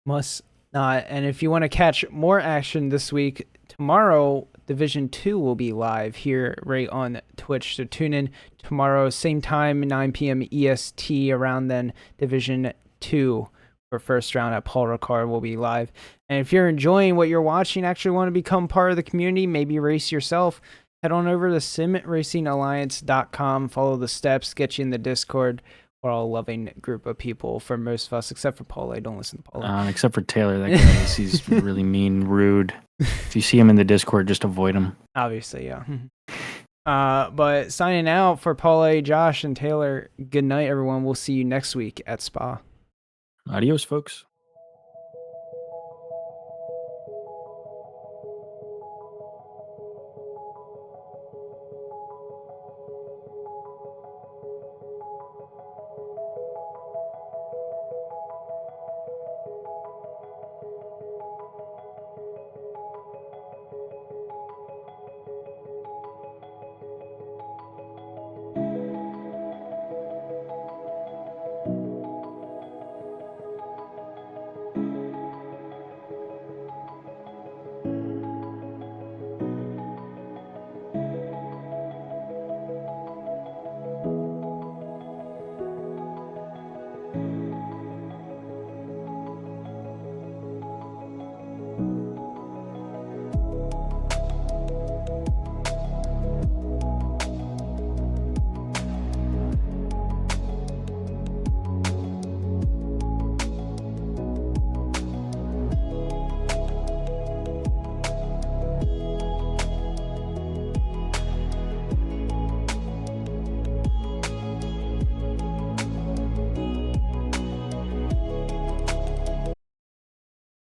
Speaker 1: Must not. And if you want to catch more action this week, tomorrow Division 2 will be live here right on Twitch. So tune in tomorrow, same time, 9 p.m. EST. Around then, Division 2 for first round at Paul Ricard will be live. And if you're enjoying what you're watching, actually want to become part of the community, maybe race yourself, head on over to simracingalliance.com, follow the steps, get you in the Discord. We're all a loving group of people for most of us, except for Paul. Don't listen to Paul.
Speaker 4: Except for Taylor, that guy he's really mean, rude. If you see him in the Discord, just avoid him.
Speaker 1: Obviously, yeah. But signing out for Paul, Josh, and Taylor, good night, everyone. We'll see you next week at Spa.
Speaker 4: Adios, folks.